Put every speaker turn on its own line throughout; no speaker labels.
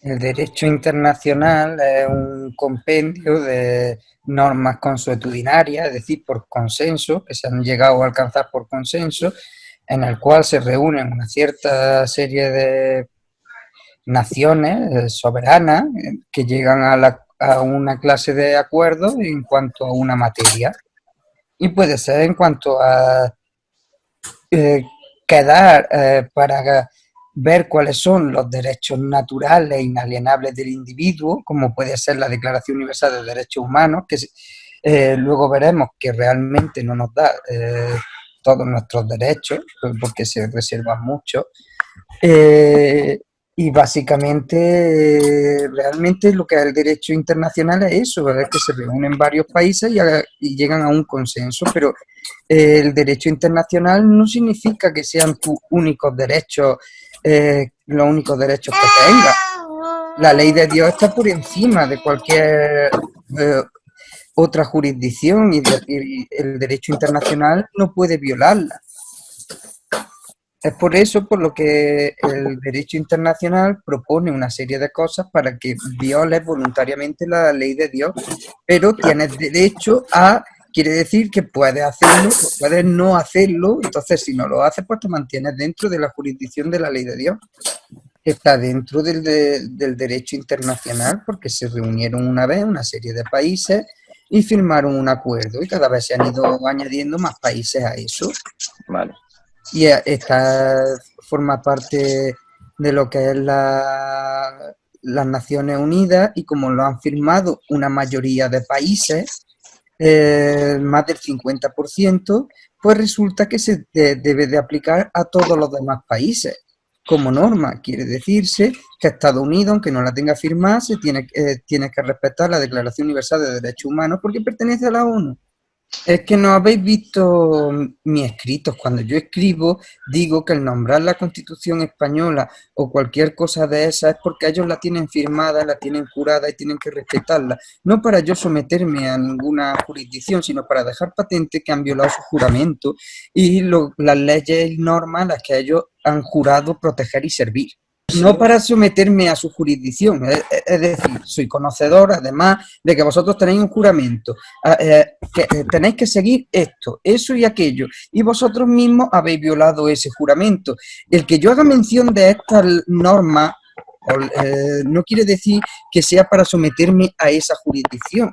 El derecho internacional es un compendio de normas consuetudinarias, es decir, por consenso, que se han llegado a alcanzar por consenso, en el cual se reúnen una cierta serie de naciones soberanas que llegan a una clase de acuerdo en cuanto a una materia. Y puede ser en cuanto a eh, quedar para ver cuáles son los derechos naturales e inalienables del individuo, como puede ser la Declaración Universal de Derechos Humanos, que luego veremos que realmente no nos da todos nuestros derechos, porque se reservan muchos. Eh, y básicamente, realmente lo que es el derecho internacional es eso, es que se reúnen varios países y llegan a un consenso, pero el derecho internacional no significa que sean tus únicos derechos, los únicos derechos que tengas. La ley de Dios está por encima de cualquier otra jurisdicción y el derecho internacional no puede violarla. Es por eso por lo que el derecho internacional propone una serie de cosas para que violes voluntariamente la ley de Dios, pero tienes derecho a, quiere decir que puedes hacerlo, puedes no hacerlo, entonces si no lo haces, pues te mantienes dentro de la jurisdicción de la ley de Dios. Está dentro del derecho internacional porque se reunieron una vez una serie de países y firmaron un acuerdo y cada vez se han ido añadiendo más países a eso.
Vale.
Y esta forma parte de lo que es las Naciones Unidas y como lo han firmado una mayoría de países, más del 50%, pues resulta que se debe de aplicar a todos los demás países. Como norma, quiere decirse que Estados Unidos, aunque no la tenga firmada, tiene que respetar la Declaración Universal de Derechos Humanos porque pertenece a la ONU. Es que no habéis visto mis escritos. Cuando yo escribo, digo que el nombrar la Constitución española o cualquier cosa de esa es porque ellos la tienen firmada, la tienen jurada y tienen que respetarla. No para yo someterme a ninguna jurisdicción, sino para dejar patente que han violado su juramento y las leyes y normas a las que ellos han jurado proteger y servir. No para someterme a su jurisdicción, es decir, soy conocedor además de que vosotros tenéis un juramento, que tenéis que seguir esto, eso y aquello, y vosotros mismos habéis violado ese juramento. El que yo haga mención de estas normas no quiere decir que sea para someterme a esa jurisdicción,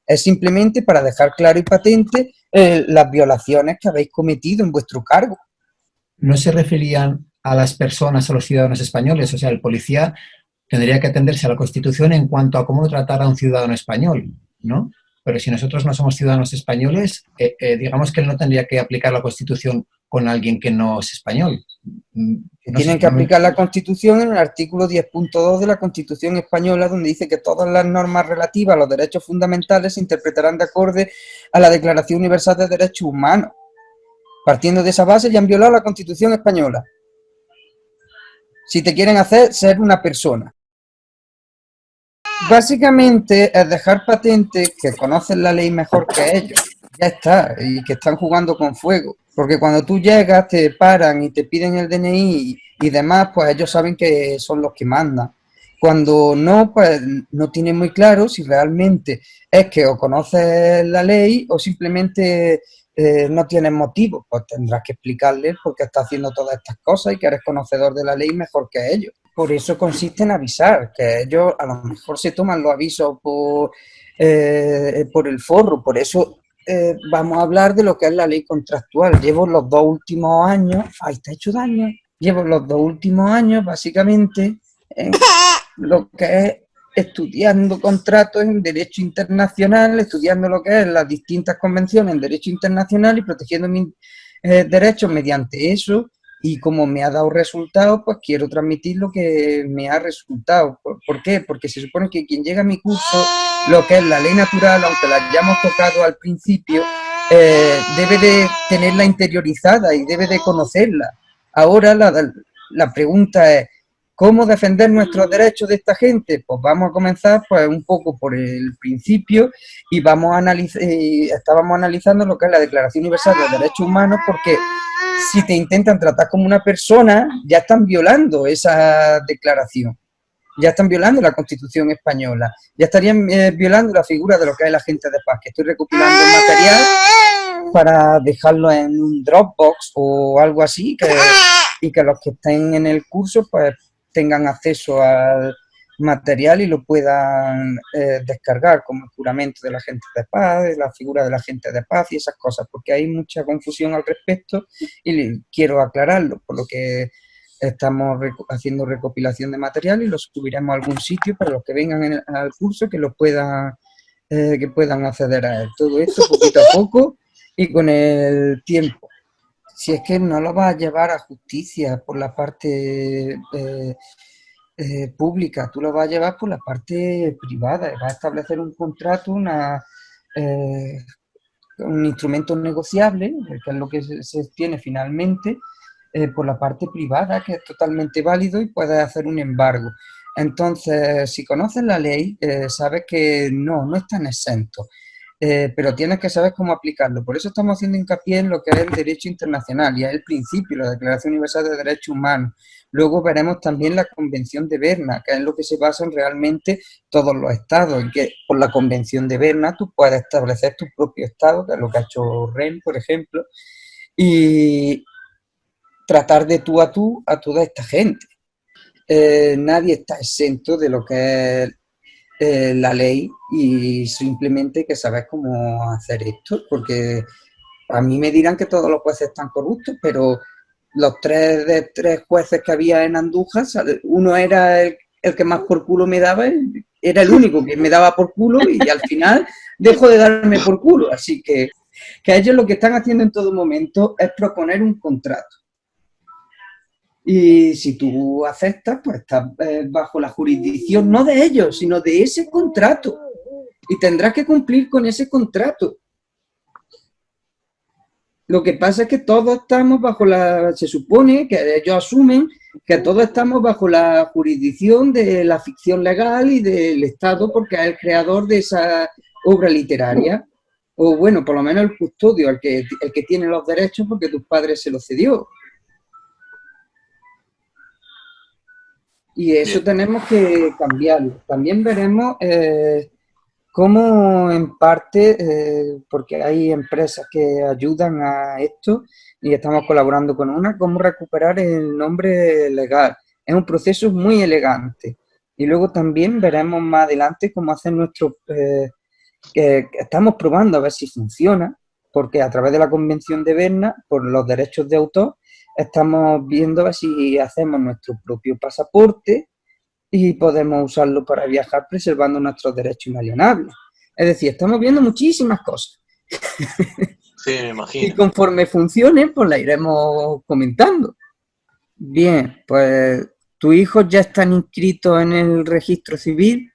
es simplemente para dejar claro y patente las violaciones que habéis cometido en vuestro cargo.
No se referían a las personas, a los ciudadanos españoles, o sea, el policía tendría que atenderse a la Constitución en cuanto a cómo tratar a un ciudadano español, ¿no? Pero si nosotros no somos ciudadanos españoles, digamos que él no tendría que aplicar la Constitución con alguien que no es español. No sé
Tienen
si
que aplicar la Constitución en el artículo 10.2 de la Constitución española, donde dice que todas las normas relativas a los derechos fundamentales se interpretarán de acorde a la Declaración Universal de Derechos Humanos. Partiendo de esa base, ya han violado la Constitución española. Si te quieren hacer ser una persona. Básicamente es dejar patente que conocen la ley mejor que ellos. Ya está, y que están jugando con fuego. Porque cuando tú llegas, te paran y te piden el DNI y demás, pues ellos saben que son los que mandan. Cuando no, pues no tienen muy claro si realmente es que o conoces la ley o simplemente no tienes motivo. Pues tendrás que explicarles por qué estás haciendo todas estas cosas y que eres conocedor de la ley mejor que ellos. Por eso consiste en avisar, que ellos a lo mejor se toman los avisos por el forro. Por eso vamos a hablar de lo que es la ley contractual. Llevo los 2 últimos años, ¡ay, te ha hecho daño! Llevo los 2 últimos años básicamente en lo que es estudiando contratos en derecho internacional, estudiando lo que es las distintas convenciones en derecho internacional y protegiendo mis derechos mediante eso. Y como me ha dado resultados, pues quiero transmitir lo que me ha resultado. ¿Por qué? Porque se supone que quien llega a mi curso, lo que es la ley natural, aunque la hayamos tocado al principio, debe de tenerla interiorizada y debe de conocerla. Ahora la pregunta es, ¿cómo defender nuestros derechos de esta gente? Pues vamos a comenzar pues un poco por el principio y vamos a estábamos analizando lo que es la Declaración Universal de Derechos Humanos, porque si te intentan tratar como una persona, ya están violando esa declaración. ya están violando la Constitución española, ya estarían violando la figura de lo que es el agente de paz, que estoy recopilando material para dejarlo en un Dropbox o algo así, y que los que estén en el curso pues tengan acceso al material y lo puedan descargar, como el juramento del agente de paz, la figura del agente de paz y esas cosas, porque hay mucha confusión al respecto y quiero aclararlo, por lo que estamos haciendo recopilación de material y lo subiremos a algún sitio para los que vengan al curso que puedan acceder a él. Todo esto poquito a poco y con el tiempo. Si es que no lo va a llevar a justicia por la parte pública, tú lo vas a llevar por la parte privada, vas a establecer un contrato, un instrumento negociable, que es lo que se tiene finalmente, por la parte privada, que es totalmente válido y puedes hacer un embargo. Entonces, si conoces la ley, sabes que no están exentos, pero tienes que saber cómo aplicarlo. Por eso estamos haciendo hincapié en lo que es el derecho internacional y es el principio, la Declaración Universal de Derechos Humanos. Luego veremos también la Convención de Berna, que es en lo que se basan realmente todos los estados, en que por la Convención de Berna tú puedes establecer tu propio estado, que es lo que ha hecho REN, por ejemplo, y tratar de tú a toda esta gente. Nadie está exento de lo que es la ley y simplemente hay que saber cómo hacer esto, porque a mí me dirán que todos los jueces están corruptos, pero los tres jueces que había en Andújar, uno era el que más por culo me daba, era el único que me daba por culo y al final dejó de darme por culo. Así que ellos lo que están haciendo en todo momento es proponer un contrato. Y si tú aceptas, pues estás bajo la jurisdicción no de ellos, sino de ese contrato. Y tendrás que cumplir con ese contrato. Lo que pasa es que todos estamos se supone que ellos asumen que todos estamos bajo la jurisdicción de la ficción legal y del Estado porque es el creador de esa obra literaria. O bueno, por lo menos el custodio, el que tiene los derechos porque tus padres se los cedió. Y eso
Bien.
tenemos que cambiarlo. También veremos cómo en parte, porque hay empresas que ayudan a esto y estamos colaborando con una, cómo recuperar el nombre legal. Es un proceso muy elegante. Y luego también veremos más adelante cómo hacer que estamos probando a ver si funciona, porque a través de la Convención de Berna, por los derechos de autor, estamos viendo a ver si hacemos nuestro propio pasaporte y podemos usarlo para viajar preservando nuestros derechos inalienables. Es decir, estamos viendo muchísimas cosas.
Sí, me
Y
imagino.
conforme funcionen, pues la iremos comentando. Bien, pues tus hijos ya están inscritos en el registro civil.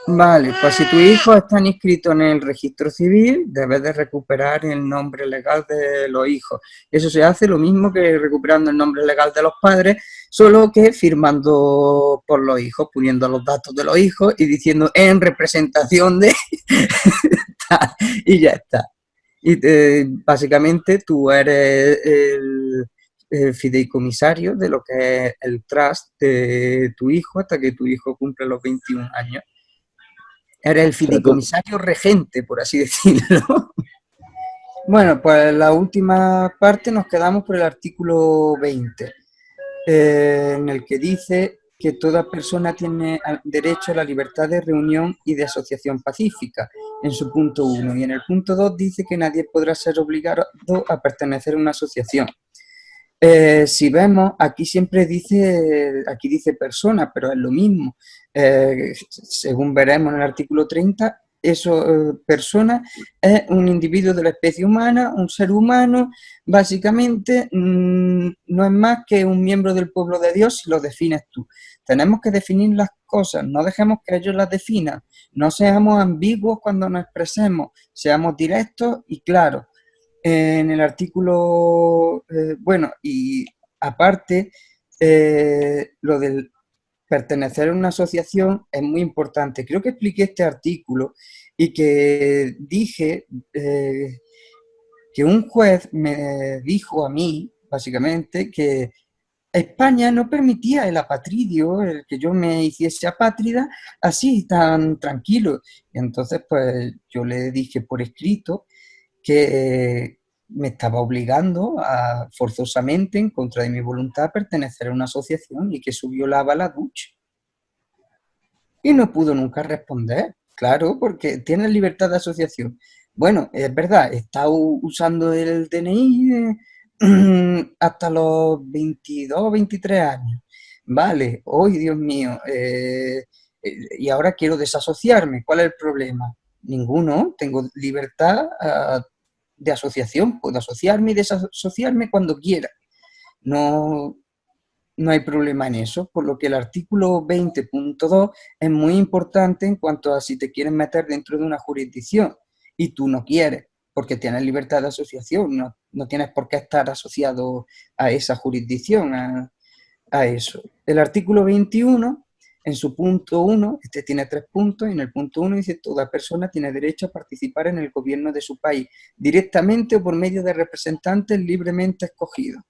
Vale, pues si tus hijos están inscritos en el registro civil, debes de recuperar el nombre legal de los hijos. Eso se hace lo mismo que recuperando el nombre legal de los padres, solo que firmando por los hijos, poniendo los datos de los hijos y diciendo en representación de y ya está. Y básicamente tú eres el fideicomisario de lo que es el trust de tu hijo hasta que tu hijo cumple los 21 años. Eres el fideicomisario regente, por así decirlo. Bueno, pues la última parte nos quedamos por el artículo 20, en el que dice que toda persona tiene derecho a la libertad de reunión y de asociación pacífica, en su punto 1. Y en el punto 2 dice que nadie podrá ser obligado a pertenecer a una asociación. Si vemos, aquí siempre dice persona, pero es lo mismo. Según veremos en el artículo 30, persona es un individuo de la especie humana, un ser humano, básicamente no es más que un miembro del pueblo de Dios si lo defines tú. Tenemos que definir las cosas, no dejemos que ellos las definan, no seamos ambiguos cuando nos expresemos, seamos directos y claros. En el artículo, bueno, y aparte, lo del pertenecer a una asociación es muy importante. Creo que expliqué este artículo y que dije que un juez me dijo a mí, básicamente, que España no permitía el apatridio, el que yo me hiciese apátrida así tan tranquilo. Y entonces pues yo le dije por escrito que me estaba obligando forzosamente, en contra de mi voluntad, a pertenecer a una asociación y que eso violaba la ducha. Y no pudo nunca responder, claro, porque tiene libertad de asociación. Bueno, es verdad, he estado usando el DNI hasta los 22, 23 años. Vale, hoy, Dios mío, y ahora quiero desasociarme. ¿Cuál es el problema? Ninguno, tengo libertad de asociación, puedo asociarme y desasociarme cuando quiera. No, no hay problema en eso, por lo que el artículo 20.2 es muy importante en cuanto a si te quieres meter dentro de una jurisdicción y tú no quieres, porque tienes libertad de asociación, no tienes por qué estar asociado a esa jurisdicción, a eso. El artículo 21, en su punto 1, este tiene 3 puntos, y en el punto 1 dice: toda persona tiene derecho a participar en el gobierno de su país, directamente o por medio de representantes libremente escogidos.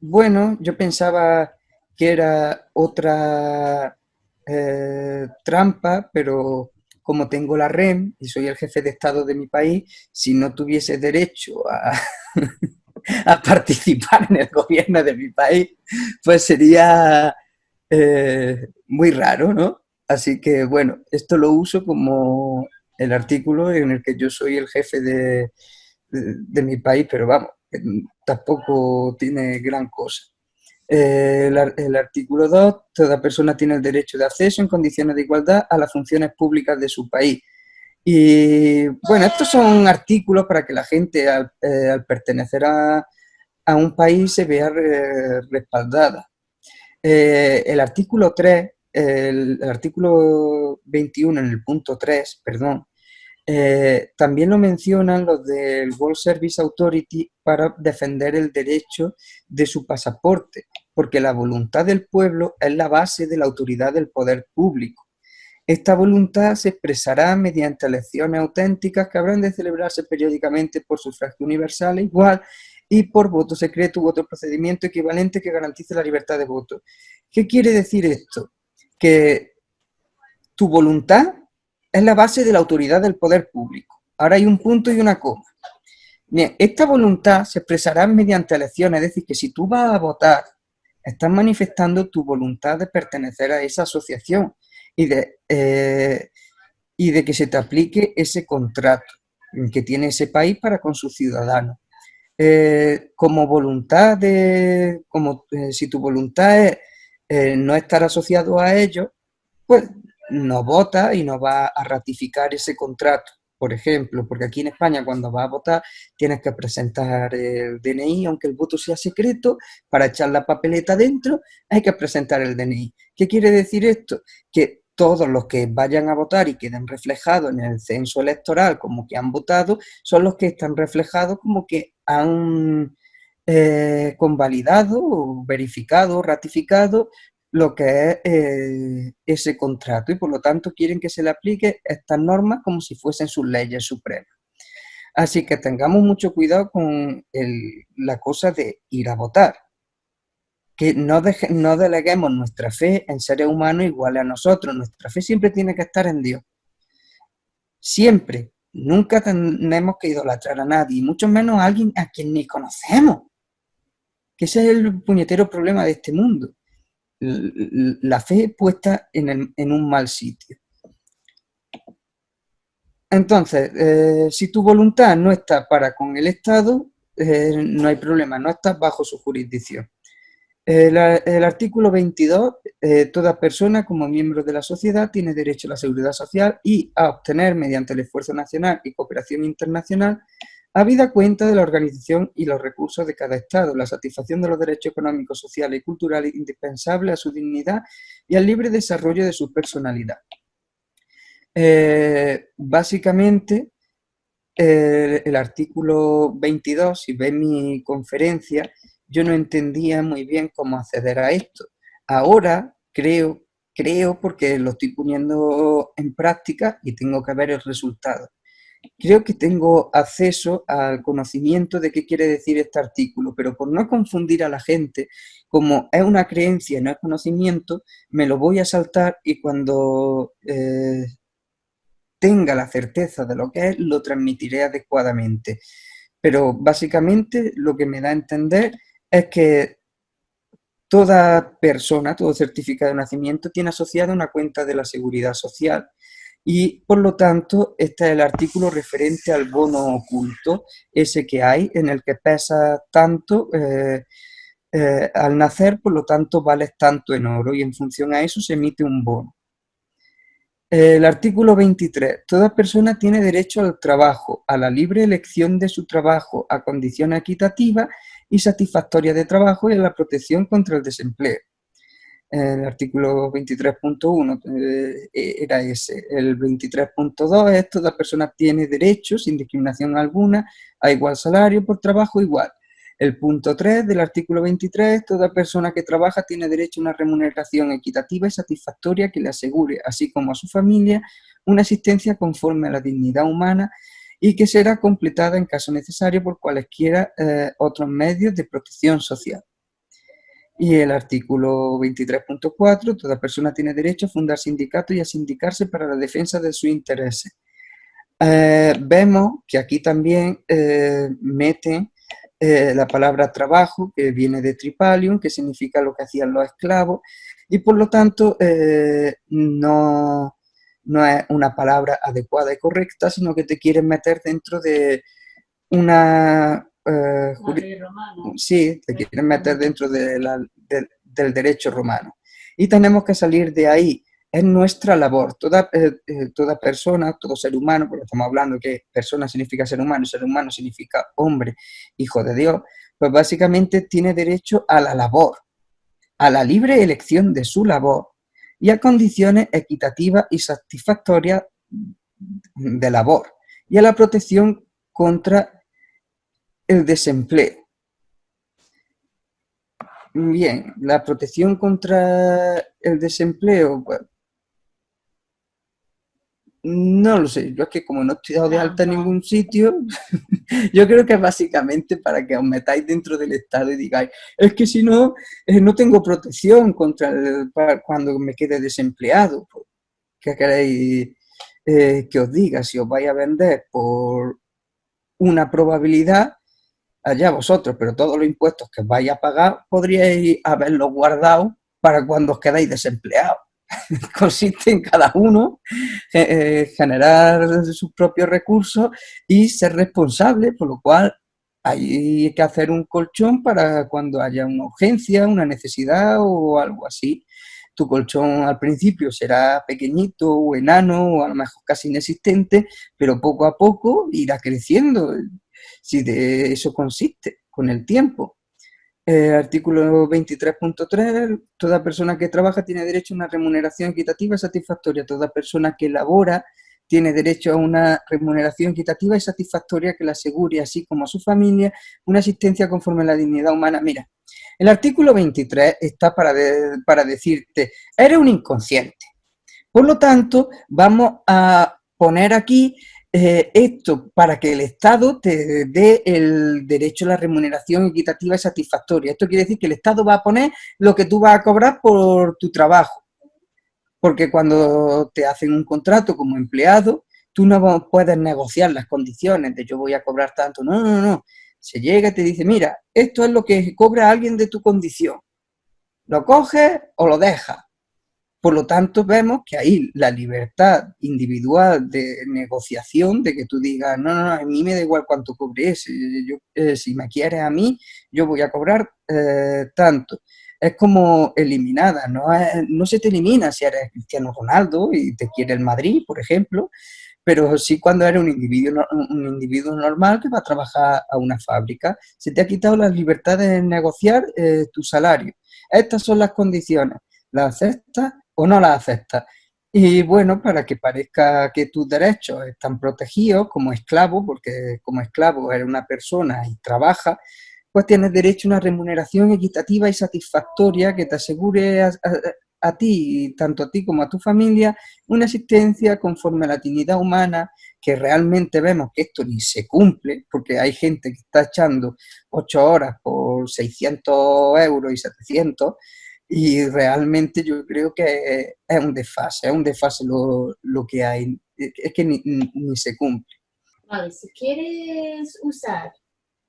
Bueno, yo pensaba que era otra trampa, pero como tengo la REM y soy el jefe de Estado de mi país, si no tuviese derecho a participar en el gobierno de mi país, pues sería muy raro, ¿no? Así que bueno, esto lo uso como el artículo en el que yo soy el jefe de mi país, pero vamos, tampoco tiene gran cosa. El artículo 2, toda persona tiene el derecho de acceso en condiciones de igualdad a las funciones públicas de su país. Y bueno, estos son artículos para que la gente al pertenecer a un país se vea respaldada. El artículo 3, el artículo 21 en el punto 3, perdón, también lo mencionan los del World Service Authority para defender el derecho de su pasaporte, porque la voluntad del pueblo es la base de la autoridad del poder público. Esta voluntad se expresará mediante elecciones auténticas que habrán de celebrarse periódicamente por sufragio universal e igual y por voto secreto u otro procedimiento equivalente que garantice la libertad de voto. ¿Qué quiere decir esto? Que tu voluntad es la base de la autoridad del poder público. Ahora hay un punto y una coma. Bien, esta voluntad se expresará mediante elecciones, es decir, que si tú vas a votar, estás manifestando tu voluntad de pertenecer a esa asociación y de que se te aplique ese contrato que tiene ese país para con sus ciudadanos. Como voluntad si tu voluntad es no estar asociado a ellos, pues no vota y no va a ratificar ese contrato, por ejemplo, porque aquí en España cuando vas a votar tienes que presentar el DNI, aunque el voto sea secreto, para echar la papeleta dentro hay que presentar el DNI. ¿Qué quiere decir esto? Que todos los que vayan a votar y queden reflejados en el censo electoral como que han votado, son los que están reflejados como que han convalidado, verificado, ratificado lo que es ese contrato y por lo tanto quieren que se le aplique estas normas como si fuesen sus leyes supremas. Así que tengamos mucho cuidado con la cosa de ir a votar, que no deleguemos nuestra fe en seres humanos iguales a nosotros. Nuestra fe siempre tiene que estar en Dios. Siempre. Nunca tenemos que idolatrar a nadie, y mucho menos a alguien a quien ni conocemos. Que ese es el puñetero problema de este mundo. La fe puesta en un mal sitio. Entonces, si tu voluntad no está para con el Estado, no hay problema, no estás bajo su jurisdicción. El artículo 22, toda persona como miembro de la sociedad tiene derecho a la seguridad social y a obtener mediante el esfuerzo nacional y cooperación internacional, habida cuenta de la organización y los recursos de cada Estado, la satisfacción de los derechos económicos, sociales y culturales indispensables a su dignidad y al libre desarrollo de su personalidad. Básicamente, el artículo 22, si ves mi conferencia, yo no entendía muy bien cómo acceder a esto. Ahora creo porque lo estoy poniendo en práctica y tengo que ver el resultado. creo que tengo acceso al conocimiento de qué quiere decir este artículo, pero por no confundir a la gente, como es una creencia y no es conocimiento, me lo voy a saltar y cuando tenga la certeza de lo que es, lo transmitiré adecuadamente. Pero básicamente lo que me da a entender es que toda persona, todo certificado de nacimiento tiene asociada una cuenta de la Seguridad Social y por lo tanto este es el artículo referente al bono oculto, ese que hay en el que pesa tanto al nacer, por lo tanto vales tanto en oro y en función a eso se emite un bono. El artículo 23. Toda persona tiene derecho al trabajo, a la libre elección de su trabajo, a condiciones equitativas y satisfactorias de trabajo y a la protección contra el desempleo. El artículo 23.1 era ese. El 23.2 es: toda persona tiene derecho, sin discriminación alguna, a igual salario por trabajo igual. El punto 3 del artículo 23, toda persona que trabaja tiene derecho a una remuneración equitativa y satisfactoria que le asegure, así como a su familia, una asistencia conforme a la dignidad humana y que será completada en caso necesario por cualesquiera otros medios de protección social. Y el artículo 23.4, toda persona tiene derecho a fundar sindicatos y a sindicarse para la defensa de sus intereses. Vemos que aquí también meten la palabra trabajo, que viene de tripalium, que significa lo que hacían los esclavos, y por lo tanto no es una palabra adecuada y correcta, sino que te quieren meter dentro de una... sí, te quieren meter dentro del derecho romano. Y tenemos que salir de ahí. Es nuestra labor. Toda persona, todo ser humano, porque estamos hablando que persona significa ser humano significa hombre, hijo de Dios, pues básicamente tiene derecho a la labor, a la libre elección de su labor y a condiciones equitativas y satisfactorias de labor y a la protección contra el desempleo. Bien, la protección contra el desempleo, pues, no lo sé, yo es que como no estoy dado de alta en ningún sitio, yo creo que es básicamente para que os metáis dentro del Estado y digáis, es que si no, no tengo protección para cuando me quede desempleado. ¿Qué queréis que os diga? Si os vais a vender por una probabilidad, allá vosotros, pero todos los impuestos que vais a pagar podríais haberlos guardado para cuando os quedáis desempleados. Consiste en cada uno generar sus propios recursos y ser responsable, por lo cual hay que hacer un colchón para cuando haya una urgencia, una necesidad o algo así. Tu colchón al principio será pequeñito o enano o a lo mejor casi inexistente, pero poco a poco irá creciendo. Si de eso consiste, con el tiempo. Artículo 23.3, toda persona que trabaja tiene derecho a una remuneración equitativa y satisfactoria. Toda persona que labora tiene derecho a una remuneración equitativa y satisfactoria que le asegure, así como a su familia, una asistencia conforme a la dignidad humana. Mira, el artículo 23 está para decirte, eres un inconsciente. Por lo tanto, vamos a poner aquí esto para que el Estado te dé el derecho a la remuneración equitativa y satisfactoria. Esto quiere decir que el Estado va a poner lo que tú vas a cobrar por tu trabajo. Porque cuando te hacen un contrato como empleado, tú no puedes negociar las condiciones de yo voy a cobrar tanto. No, no, no. Se llega y te dice, mira, esto es lo que cobra alguien de tu condición. ¿Lo coges o lo dejas? Por lo tanto, vemos que ahí la libertad individual de negociación, de que tú digas, no, no, no, a mí me da igual cuánto cobres, si me quieres a mí, yo voy a cobrar tanto. Es como eliminada, no se te elimina si eres Cristiano Ronaldo y te quiere el Madrid, por ejemplo, pero sí cuando eres un individuo normal que va a trabajar a una fábrica. Se te ha quitado la libertad de negociar tu salario. Estas son las condiciones. ¿Las aceptas o no las aceptas? Y bueno, para que parezca que tus derechos están protegidos como esclavo, porque como esclavo eres una persona y trabajas, pues tienes derecho a una remuneración equitativa y satisfactoria que te asegure a ti, tanto a ti como a tu familia, una asistencia conforme a la dignidad humana, que realmente vemos que esto ni se cumple, porque hay gente que está echando 8 horas por 600 euros y 700, y realmente yo creo que es un desfase lo que hay, es que ni se cumple.
Vale, si quieres usar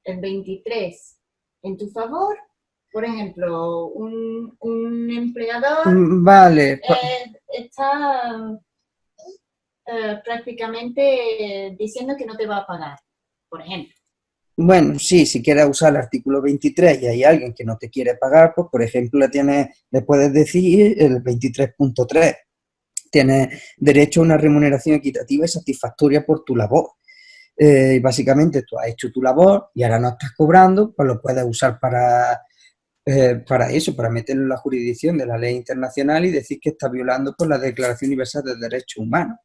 el 23 en tu favor, por ejemplo, un empleador
Vale.
está prácticamente diciendo que no te va a pagar, por ejemplo.
Bueno, sí, si quieres usar el artículo 23 y hay alguien que no te quiere pagar, pues por ejemplo le puedes decir el 23.3. Tienes derecho a una remuneración equitativa y satisfactoria por tu labor. Básicamente tú has hecho tu labor y ahora no estás cobrando, pues lo puedes usar para eso, para meterlo en la jurisdicción de la ley internacional y decir que está violando por la Declaración Universal de Derechos Humanos.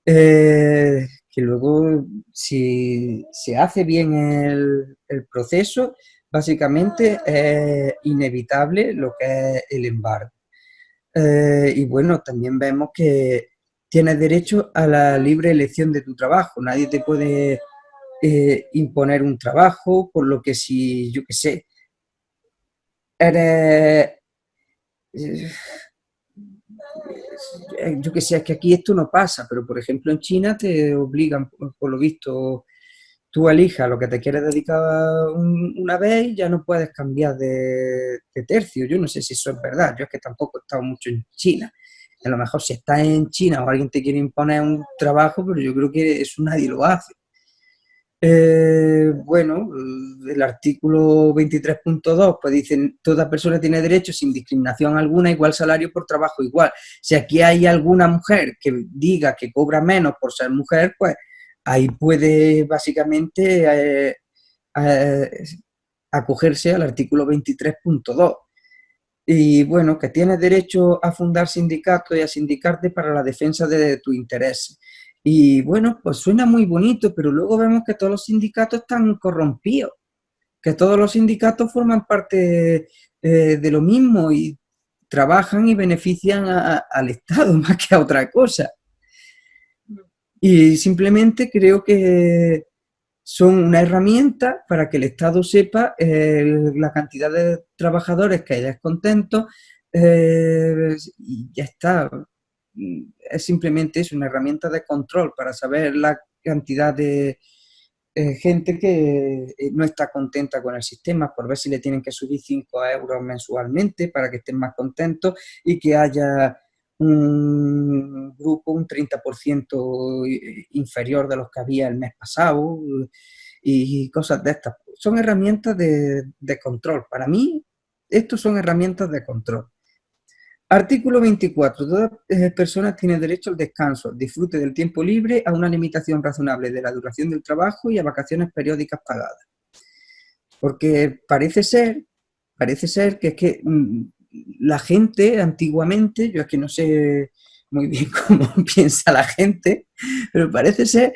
Que luego, si se hace bien el proceso, básicamente es inevitable lo que es el embargo. Y bueno, también vemos que tienes derecho a la libre elección de tu trabajo. Nadie te puede imponer un trabajo, por lo que si, yo qué sé, eres... yo que sé, es que aquí esto no pasa, pero por ejemplo en China te obligan, por lo visto, tú elijas lo que te quieres dedicar una vez y ya no puedes cambiar de tercio. Yo no sé si eso es verdad, yo es que tampoco he estado mucho en China. A lo mejor si estás en China o alguien te quiere imponer un trabajo, pero yo creo que eso nadie lo hace. Bueno, el artículo 23.2 pues dice, toda persona tiene derecho sin discriminación alguna a igual salario por trabajo igual. Si aquí hay alguna mujer que diga que cobra menos por ser mujer, pues ahí puede básicamente acogerse al artículo 23.2. Y bueno, que tienes derecho a fundar sindicatos y a sindicarte para la defensa de tus intereses. Y bueno, pues suena muy bonito, pero luego vemos que todos los sindicatos están corrompidos, que todos los sindicatos forman parte de lo mismo y trabajan y benefician al Estado más que a otra cosa. Y simplemente creo que son una herramienta para que el Estado sepa la cantidad de trabajadores que hay descontentos y ya está. Es simplemente eso, una herramienta de control para saber la cantidad de gente que no está contenta con el sistema, por ver si le tienen que subir 5 euros mensualmente para que estén más contentos y que haya un grupo un 30% inferior de los que había el mes pasado y cosas de estas. Son herramientas de control. Para mí, estos son herramientas de control. Artículo 24. Toda persona tiene derecho al descanso, al disfrute del tiempo libre, a una limitación razonable de la duración del trabajo y a vacaciones periódicas pagadas. Porque parece ser que es que la gente antiguamente, yo es que no sé muy bien cómo piensa la gente, pero parece ser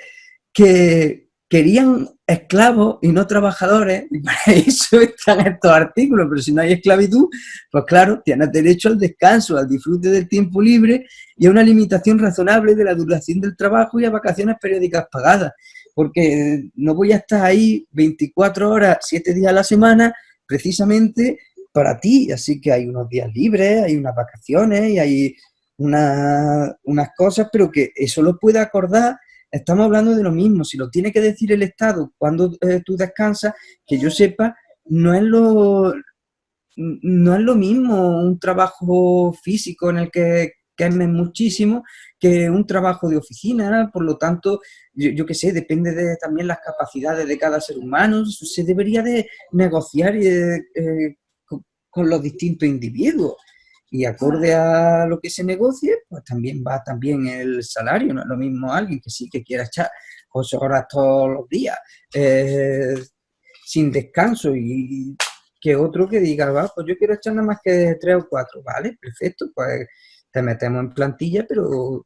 que querían esclavos y no trabajadores, y para eso están estos artículos, pero si no hay esclavitud, pues claro, tienes derecho al descanso, al disfrute del tiempo libre y a una limitación razonable de la duración del trabajo y a vacaciones periódicas pagadas, porque no voy a estar ahí 24 horas, 7 días a la semana, precisamente para ti, así que hay unos días libres, hay unas vacaciones y hay unas cosas, pero que eso lo puede acordar. Estamos hablando de lo mismo, si lo tiene que decir el Estado cuando tú descansas, que yo sepa, no es lo mismo un trabajo físico en el que quemes muchísimo que un trabajo de oficina, por lo tanto, yo qué sé, depende de también las capacidades de cada ser humano, se debería de negociar con los distintos individuos. Y acorde a lo que se negocie, pues también va también el salario. No es lo mismo alguien que sí que quiera echar 8 horas todos los días sin descanso y que otro que diga, va, pues yo quiero echar nada más que 3 o 4, ¿vale? Perfecto, pues te metemos en plantilla, pero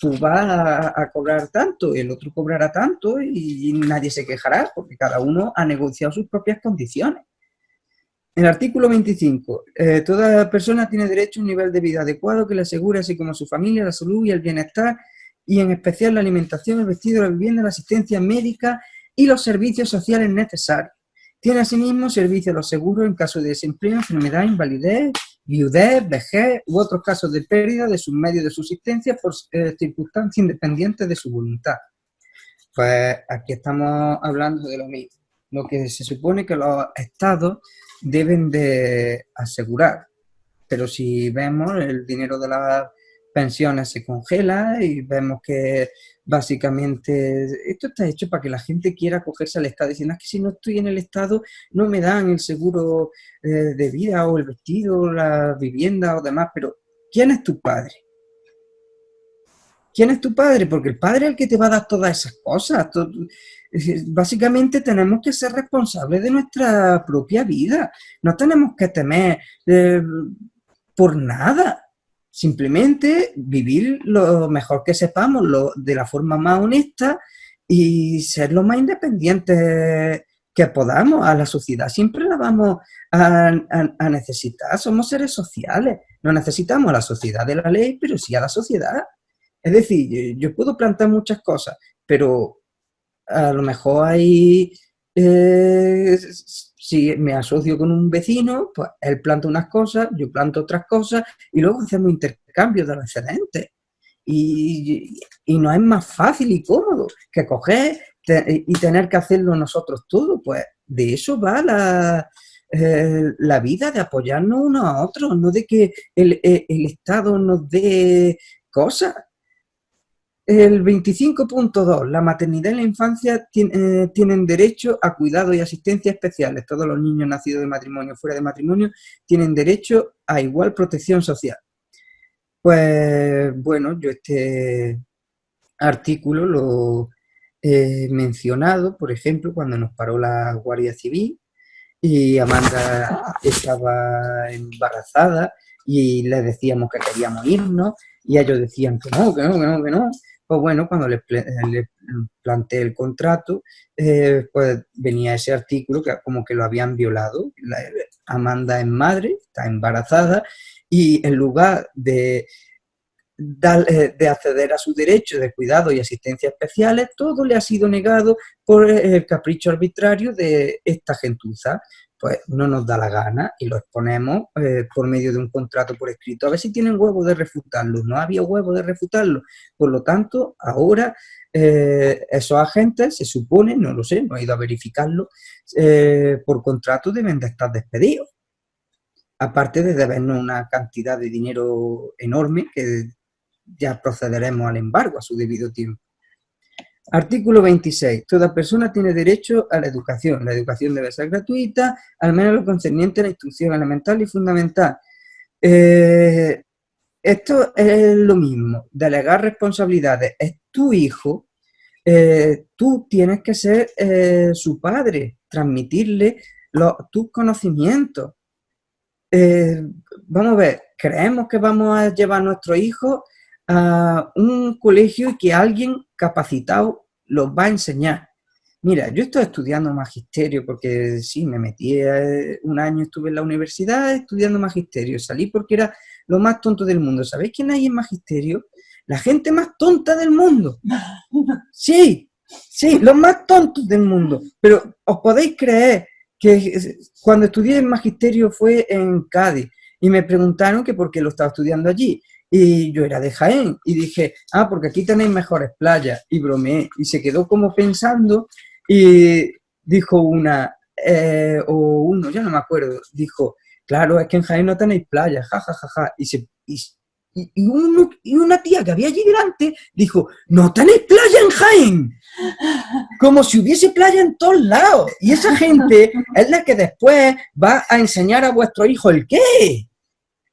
tú vas a cobrar tanto, el otro cobrará tanto y nadie se quejará porque cada uno ha negociado sus propias condiciones. El artículo 25. Toda persona tiene derecho a un nivel de vida adecuado que le asegure, así como a su familia, la salud y el bienestar, y en especial la alimentación, el vestido, la vivienda, la asistencia médica y los servicios sociales necesarios. Tiene asimismo servicio a los seguros en caso de desempleo, enfermedad, invalidez, viudez, vejez u otros casos de pérdida de sus medios de subsistencia por circunstancias independientes de su voluntad. Pues aquí estamos hablando de lo mismo. Lo que se supone que los estados deben de asegurar. Pero si vemos, el dinero de las pensiones se congela y vemos que básicamente esto está hecho para que la gente quiera acogerse al Estado, diciendo, es que si no estoy en el Estado no me dan el seguro de vida o el vestido, la vivienda o demás. Pero ¿quién es tu padre? ¿Quién es tu padre? Porque el padre es el que te va a dar todas esas cosas. Básicamente tenemos que ser responsables de nuestra propia vida. No tenemos que temer por nada. Simplemente vivir lo mejor que sepamos, de la forma más honesta y ser lo más independientes que podamos. A la sociedad siempre la vamos a necesitar. Somos seres sociales. No necesitamos a la sociedad de la ley, pero sí a la sociedad. Es decir, yo puedo plantar muchas cosas, pero a lo mejor hay, si me asocio con un vecino, pues él planta unas cosas, yo planto otras cosas y luego hacemos intercambios de los excedentes. Y no es más fácil y cómodo que coger y tener que hacerlo nosotros todo. Pues de eso va la vida, de apoyarnos unos a otros, no de que el Estado nos dé cosas. El 25.2. La maternidad y la infancia tienen derecho a cuidados y asistencia especiales. Todos los niños nacidos de matrimonio o fuera de matrimonio tienen derecho a igual protección social. Pues bueno, yo este artículo lo he mencionado, por ejemplo, cuando nos paró la Guardia Civil y Amanda estaba embarazada y le decíamos que queríamos irnos y ellos decían que no, que no, que no, que no. Pues bueno, cuando le planteé el contrato, pues venía ese artículo que como que lo habían violado. Amanda es madre, está embarazada y en lugar de acceder a sus derechos de cuidado y asistencia especiales, todo le ha sido negado por el capricho arbitrario de esta gentuza. Pues no nos da la gana y lo exponemos por medio de un contrato por escrito. A ver si tienen huevo de refutarlo. No había huevo de refutarlo. Por lo tanto, ahora esos agentes, se supone, no lo sé, no he ido a verificarlo, por contrato deben de estar despedidos. Aparte de debernos una cantidad de dinero enorme que ya procederemos al embargo a su debido tiempo. Artículo 26. Toda persona tiene derecho a la educación. La educación debe ser gratuita, al menos lo concerniente a la instrucción elemental y fundamental. Esto es lo mismo, delegar responsabilidades. Es tu hijo, tú tienes que ser su padre, transmitirle tus conocimientos. Vamos a ver, creemos que vamos a llevar a nuestros hijos a un colegio y que alguien capacitado los va a enseñar. Mira, yo estoy estudiando magisterio porque sí, me metí un año, estuve en la universidad estudiando magisterio, salí porque era lo más tonto del mundo. ¿Sabéis quién hay en magisterio? La gente más tonta del mundo. Sí, los más tontos del mundo. Pero os podéis creer que cuando estudié en magisterio fue en Cádiz y me preguntaron que por qué lo estaba estudiando allí. Y yo era de Jaén y dije, porque aquí tenéis mejores playas. Y bromeé. Y se quedó como pensando y dijo una, o uno, ya no me acuerdo, dijo, claro, es que en Jaén no tenéis playas, jajajaja. Y una tía que había allí delante dijo, ¿no tenéis playa en Jaén? Como si hubiese playa en todos lados. Y esa gente es la que después va a enseñar a vuestro hijo el qué.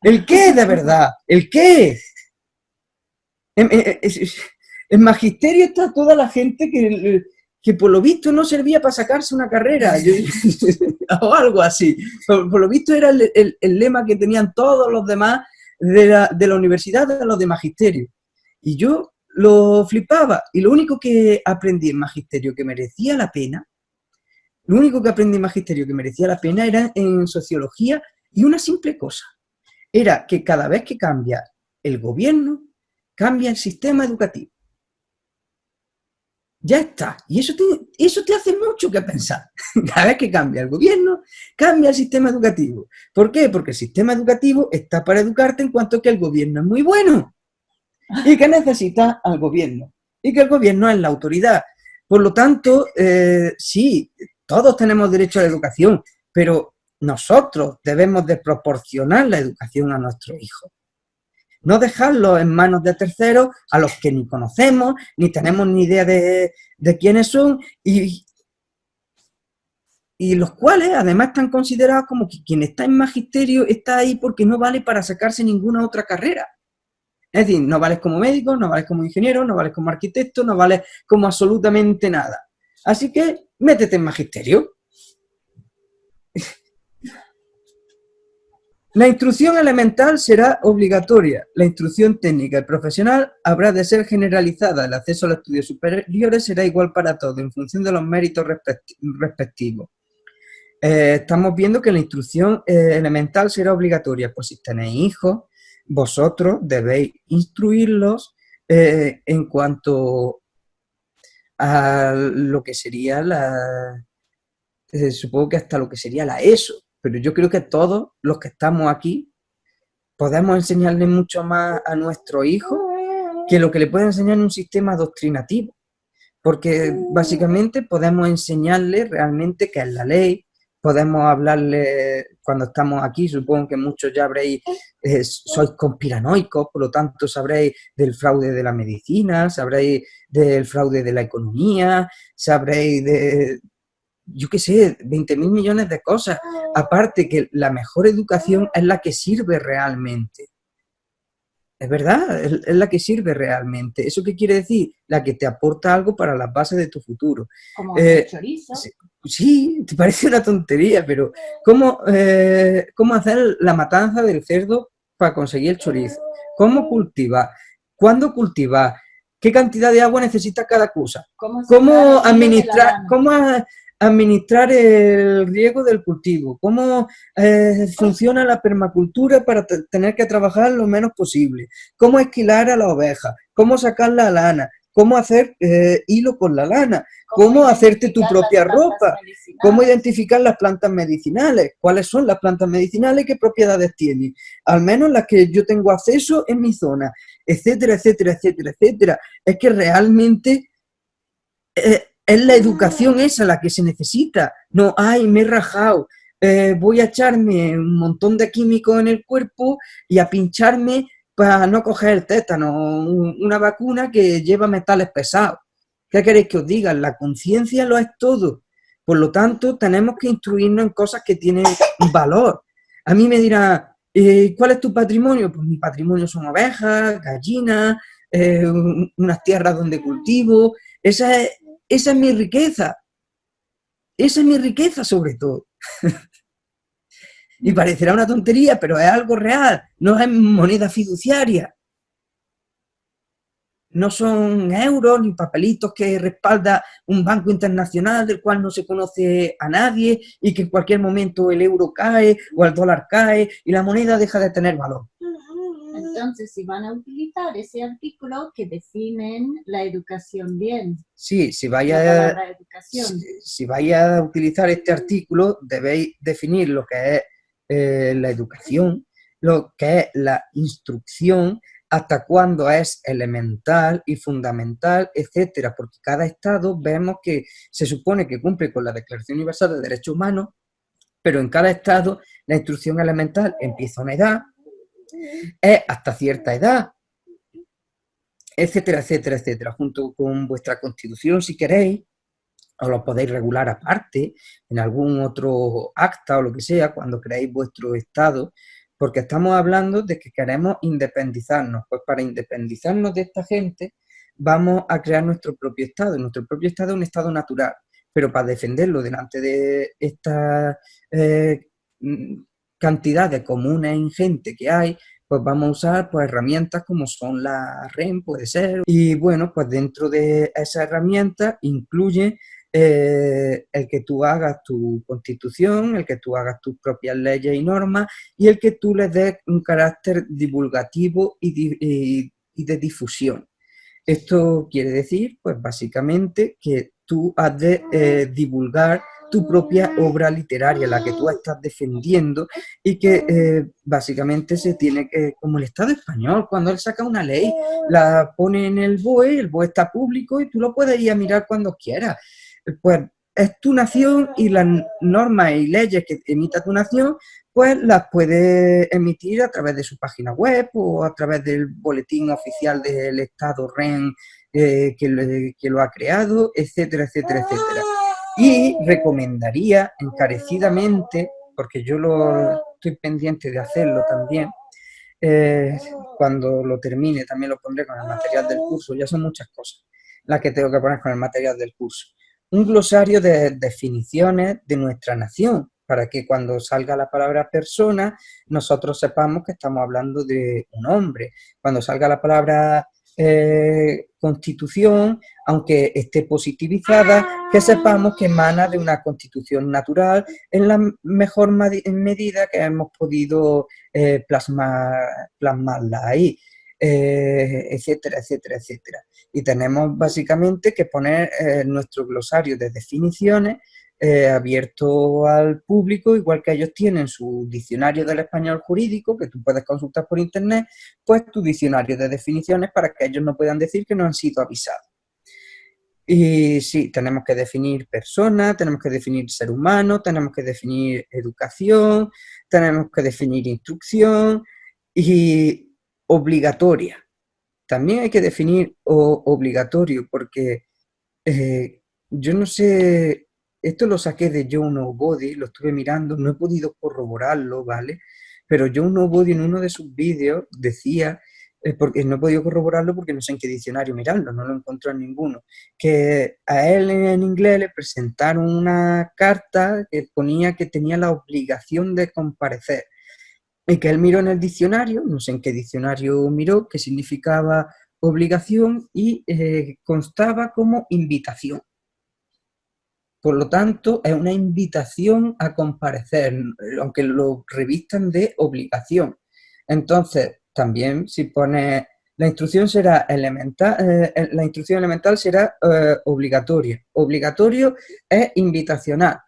¿El qué de verdad? ¿El qué? En magisterio está toda la gente que por lo visto no servía para sacarse una carrera o algo así. Por lo visto era el lema que tenían todos los demás de la universidad, de los de magisterio. Y yo lo flipaba. Y lo único que aprendí en magisterio que merecía la pena Lo único que aprendí en magisterio que merecía la pena era en sociología, y una simple cosa, era que cada vez que cambia el gobierno, cambia el sistema educativo. Ya está. Y eso te hace mucho que pensar. Cada vez que cambia el gobierno, cambia el sistema educativo. ¿Por qué? Porque el sistema educativo está para educarte en cuanto que el gobierno es muy bueno. Y que necesita al gobierno. Y que el gobierno es la autoridad. Por lo tanto, sí, todos tenemos derecho a la educación, pero nosotros debemos de proporcionar la educación a nuestros hijos. No dejarlos en manos de terceros a los que ni conocemos, ni tenemos ni idea de quiénes son, y los cuales además están considerados como que quien está en magisterio está ahí porque no vale para sacarse ninguna otra carrera. Es decir, no vales como médico, no vales como ingeniero, no vales como arquitecto, no vales como absolutamente nada. Así que métete en magisterio. La instrucción elemental será obligatoria. La instrucción técnica y profesional habrá de ser generalizada. El acceso a los estudios superiores será igual para todos, en función de los méritos respectivos. Estamos viendo que la instrucción elemental será obligatoria. Pues si tenéis hijos, vosotros debéis instruirlos en cuanto a lo que sería supongo que hasta lo que sería la ESO. Pero yo creo que todos los que estamos aquí podemos enseñarle mucho más a nuestros hijos que lo que le puede enseñar en un sistema adoctrinativo. Porque básicamente podemos enseñarle realmente qué es la ley, podemos hablarle cuando estamos aquí, supongo que muchos ya habréis, sois conspiranoicos, por lo tanto sabréis del fraude de la medicina, sabréis del fraude de la economía, sabréis de, yo qué sé, 20.000 millones de cosas. Aparte que la mejor educación es la que sirve realmente. Es verdad, es la que sirve realmente. ¿Eso qué quiere decir? La que te aporta algo para las bases de tu futuro.
Como el chorizo.
Sí, te parece una tontería, pero ¿cómo hacer la matanza del cerdo para conseguir el chorizo? ¿Cómo cultivar? ¿Cuándo cultivar? ¿Qué cantidad de agua necesita cada cosa? ¿Cómo administrar el riego del cultivo? ¿Cómo funciona la permacultura para tener que trabajar lo menos posible? ¿Cómo esquilar a la oveja? ¿Cómo sacar la lana? ¿Cómo hacer hilo con la lana? ¿Cómo hacerte tu propia ropa? ¿Cómo identificar las plantas medicinales? ¿Cuáles son las plantas medicinales? ¿Qué propiedades tienen? Al menos las que yo tengo acceso en mi zona, etcétera, etcétera, etcétera, etcétera. Es que realmente es la educación esa la que se necesita. No, ay, me he rajado, voy a echarme un montón de químicos en el cuerpo y a pincharme para no coger el tétano, una vacuna que lleva metales pesados. ¿Qué queréis que os diga? La conciencia lo es todo. Por lo tanto, tenemos que instruirnos en cosas que tienen valor. A mí me dirá, ¿cuál es tu patrimonio? Pues mi patrimonio son ovejas, gallinas, unas tierras donde cultivo. Esa es mi riqueza. Esa es mi riqueza sobre todo. Y parecerá una tontería, pero es algo real. No es moneda fiduciaria. No son euros ni papelitos que respalda un banco internacional del cual no se conoce a nadie y que en cualquier momento el euro cae o el dólar cae y la moneda deja de tener valor.
Entonces, si van a utilizar ese artículo, que definen la educación bien.
Sí, si vaya a utilizar este artículo, debéis definir lo que es la educación, lo que es la instrucción, hasta cuándo es elemental y fundamental, etcétera, porque cada estado vemos que se supone que cumple con la Declaración Universal de Derechos Humanos, pero en cada estado la instrucción elemental empieza a una edad, es hasta cierta edad, etcétera, etcétera, etcétera, junto con vuestra Constitución, si queréis, os lo podéis regular aparte, en algún otro acta o lo que sea, cuando creáis vuestro estado, porque estamos hablando de que queremos independizarnos. Pues para independizarnos de esta gente vamos a crear nuestro propio estado. Nuestro propio estado es un estado natural, pero para defenderlo delante de esta cantidad de comunes ingente que hay, pues vamos a usar pues herramientas como son la REM, puede ser. Y bueno, pues dentro de esa herramienta incluye el que tú hagas tu constitución, el que tú hagas tus propias leyes y normas y el que tú les des un carácter divulgativo y de difusión. Esto quiere decir, pues básicamente, que tú has de divulgar tu propia obra literaria, la que tú estás defendiendo y que básicamente se tiene que, como el Estado español, cuando él saca una ley, la pone en el BOE está público y tú lo puedes ir a mirar cuando quieras. Pues es tu nación y las normas y leyes que emita tu nación, pues las puede emitir a través de su página web o a través del boletín oficial del Estado REN que lo ha creado, etcétera, etcétera, etcétera. Y recomendaría encarecidamente, porque yo estoy pendiente de hacerlo también, cuando lo termine también lo pondré con el material del curso, ya son muchas cosas las que tengo que poner con el material del curso. Un glosario de definiciones de nuestra nación, para que cuando salga la palabra persona, nosotros sepamos que estamos hablando de un hombre. Cuando salga la palabra constitución, aunque esté positivizada, que sepamos que emana de una constitución natural en la mejor medida que hemos podido plasmarla ahí, etcétera, etcétera, etcétera. Y tenemos básicamente que poner nuestro glosario de definiciones abierto al público, igual que ellos tienen su diccionario del español jurídico, que tú puedes consultar por internet, pues tu diccionario de definiciones para que ellos no puedan decir que no han sido avisados. Y sí, tenemos que definir persona, tenemos que definir ser humano, tenemos que definir educación, tenemos que definir instrucción y obligatoria. También hay que definir obligatorio porque yo no sé, esto lo saqué de Joe Nobody, lo estuve mirando, no he podido corroborarlo, ¿vale? Pero Joe Nobody en uno de sus vídeos decía, porque no he podido corroborarlo porque no sé en qué diccionario mirarlo, no lo encontré en ninguno, que a él en inglés le presentaron una carta que ponía que tenía la obligación de comparecer. Y que él miró en el diccionario, no sé en qué diccionario miró, que significaba obligación y constaba como invitación. Por lo tanto, es una invitación a comparecer, aunque lo revistan de obligación. Entonces, también si pone, la instrucción será elemental, la instrucción elemental será obligatoria. Obligatorio es invitacional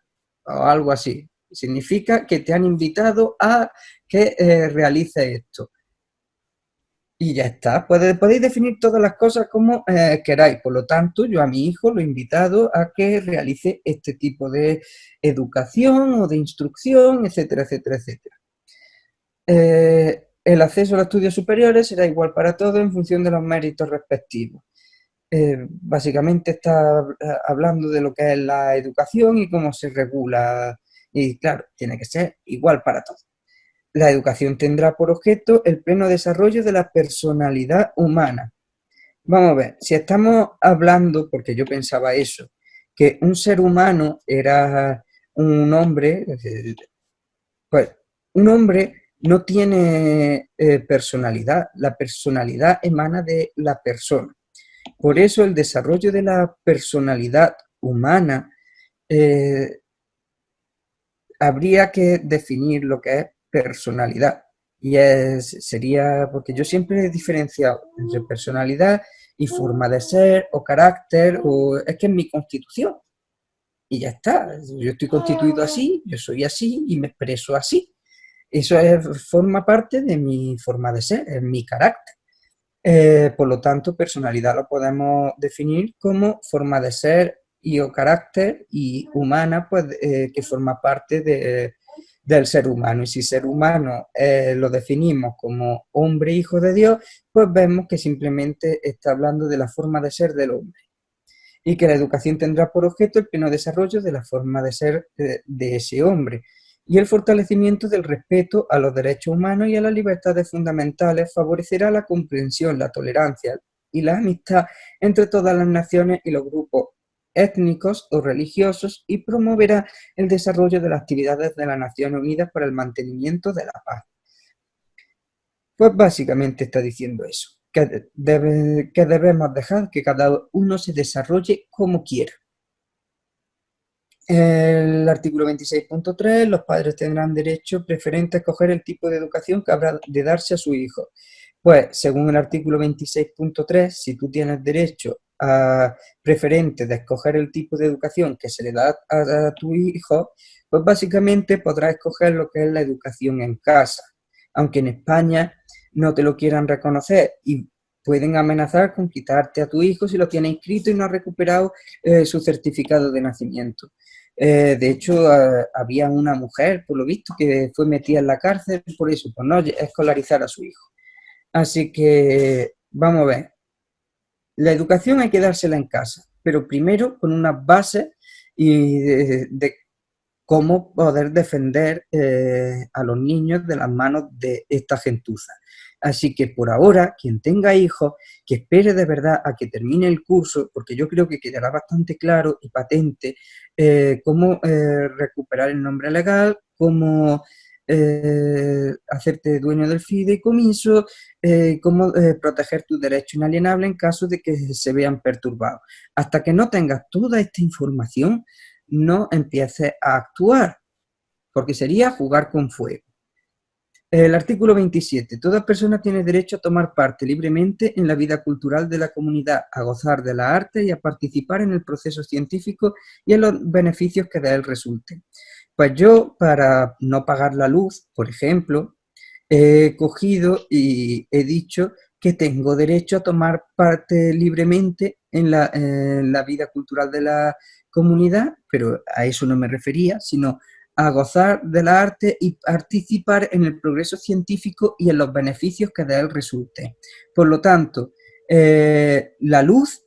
o algo así. Significa que te han invitado a que realice esto. Y ya está, podéis definir todas las cosas como queráis. Por lo tanto, yo a mi hijo lo he invitado a que realice este tipo de educación o de instrucción, etcétera, etcétera, etcétera. El acceso a los estudios superiores será igual para todos en función de los méritos respectivos. Básicamente está hablando de lo que es la educación y cómo se regula. Y claro, tiene que ser igual para todos. La educación tendrá por objeto el pleno desarrollo de la personalidad humana. Vamos a ver, si estamos hablando, porque yo pensaba eso, que un ser humano era un hombre, pues un hombre no tiene personalidad, la personalidad emana de la persona. Por eso el desarrollo de la personalidad humana habría que definir lo que es personalidad. Y sería, porque yo siempre he diferenciado entre personalidad y forma de ser o carácter, o es que es mi constitución. Y ya está, yo estoy constituido así, yo soy así y me expreso así. Eso forma parte de mi forma de ser, es mi carácter. Por lo tanto, personalidad lo podemos definir como forma de ser y o carácter, y humana, pues que forma parte del ser humano. Y si ser humano lo definimos como hombre, hijo de Dios, pues vemos que simplemente está hablando de la forma de ser del hombre. Y que la educación tendrá por objeto el pleno desarrollo de la forma de ser de ese hombre y el fortalecimiento del respeto a los derechos humanos y a las libertades fundamentales favorecerá la comprensión, la tolerancia y la amistad entre todas las naciones y los grupos étnicos o religiosos y promoverá el desarrollo de las actividades de las Naciones Unidas para el mantenimiento de la paz. Pues básicamente está diciendo eso, que debemos dejar que cada uno se desarrolle como quiera. El artículo 26.3, los padres tendrán derecho preferente a escoger el tipo de educación que habrá de darse a su hijo. Pues, según el artículo 26.3, si tú tienes derecho a preferente de escoger el tipo de educación que se le da a tu hijo, pues básicamente podrás escoger lo que es la educación en casa, aunque en España no te lo quieran reconocer y pueden amenazar con quitarte a tu hijo si lo tiene inscrito y no ha recuperado su certificado de nacimiento. De hecho, había una mujer, por lo visto, que fue metida en la cárcel por eso, por no escolarizar a su hijo. Así que, vamos a ver, la educación hay que dársela en casa, pero primero con unas bases y de cómo poder defender a los niños de las manos de esta gentuza. Así que por ahora, quien tenga hijos, que espere de verdad a que termine el curso, porque yo creo que quedará bastante claro y patente cómo recuperar el nombre legal, cómo hacerte dueño del fideicomiso, cómo proteger tus derechos inalienables en caso de que se vean perturbados. Hasta que no tengas toda esta información, no empieces a actuar, porque sería jugar con fuego. El artículo 27. Toda persona tiene derecho a tomar parte libremente en la vida cultural de la comunidad, a gozar de la arte y a participar en el proceso científico y en los beneficios que de él resulten. Pues yo, para no pagar la luz, por ejemplo, he cogido y he dicho que tengo derecho a tomar parte libremente en la vida cultural de la comunidad, pero a eso no me refería, sino a gozar de la arte y participar en el progreso científico y en los beneficios que de él resulten. Por lo tanto, la luz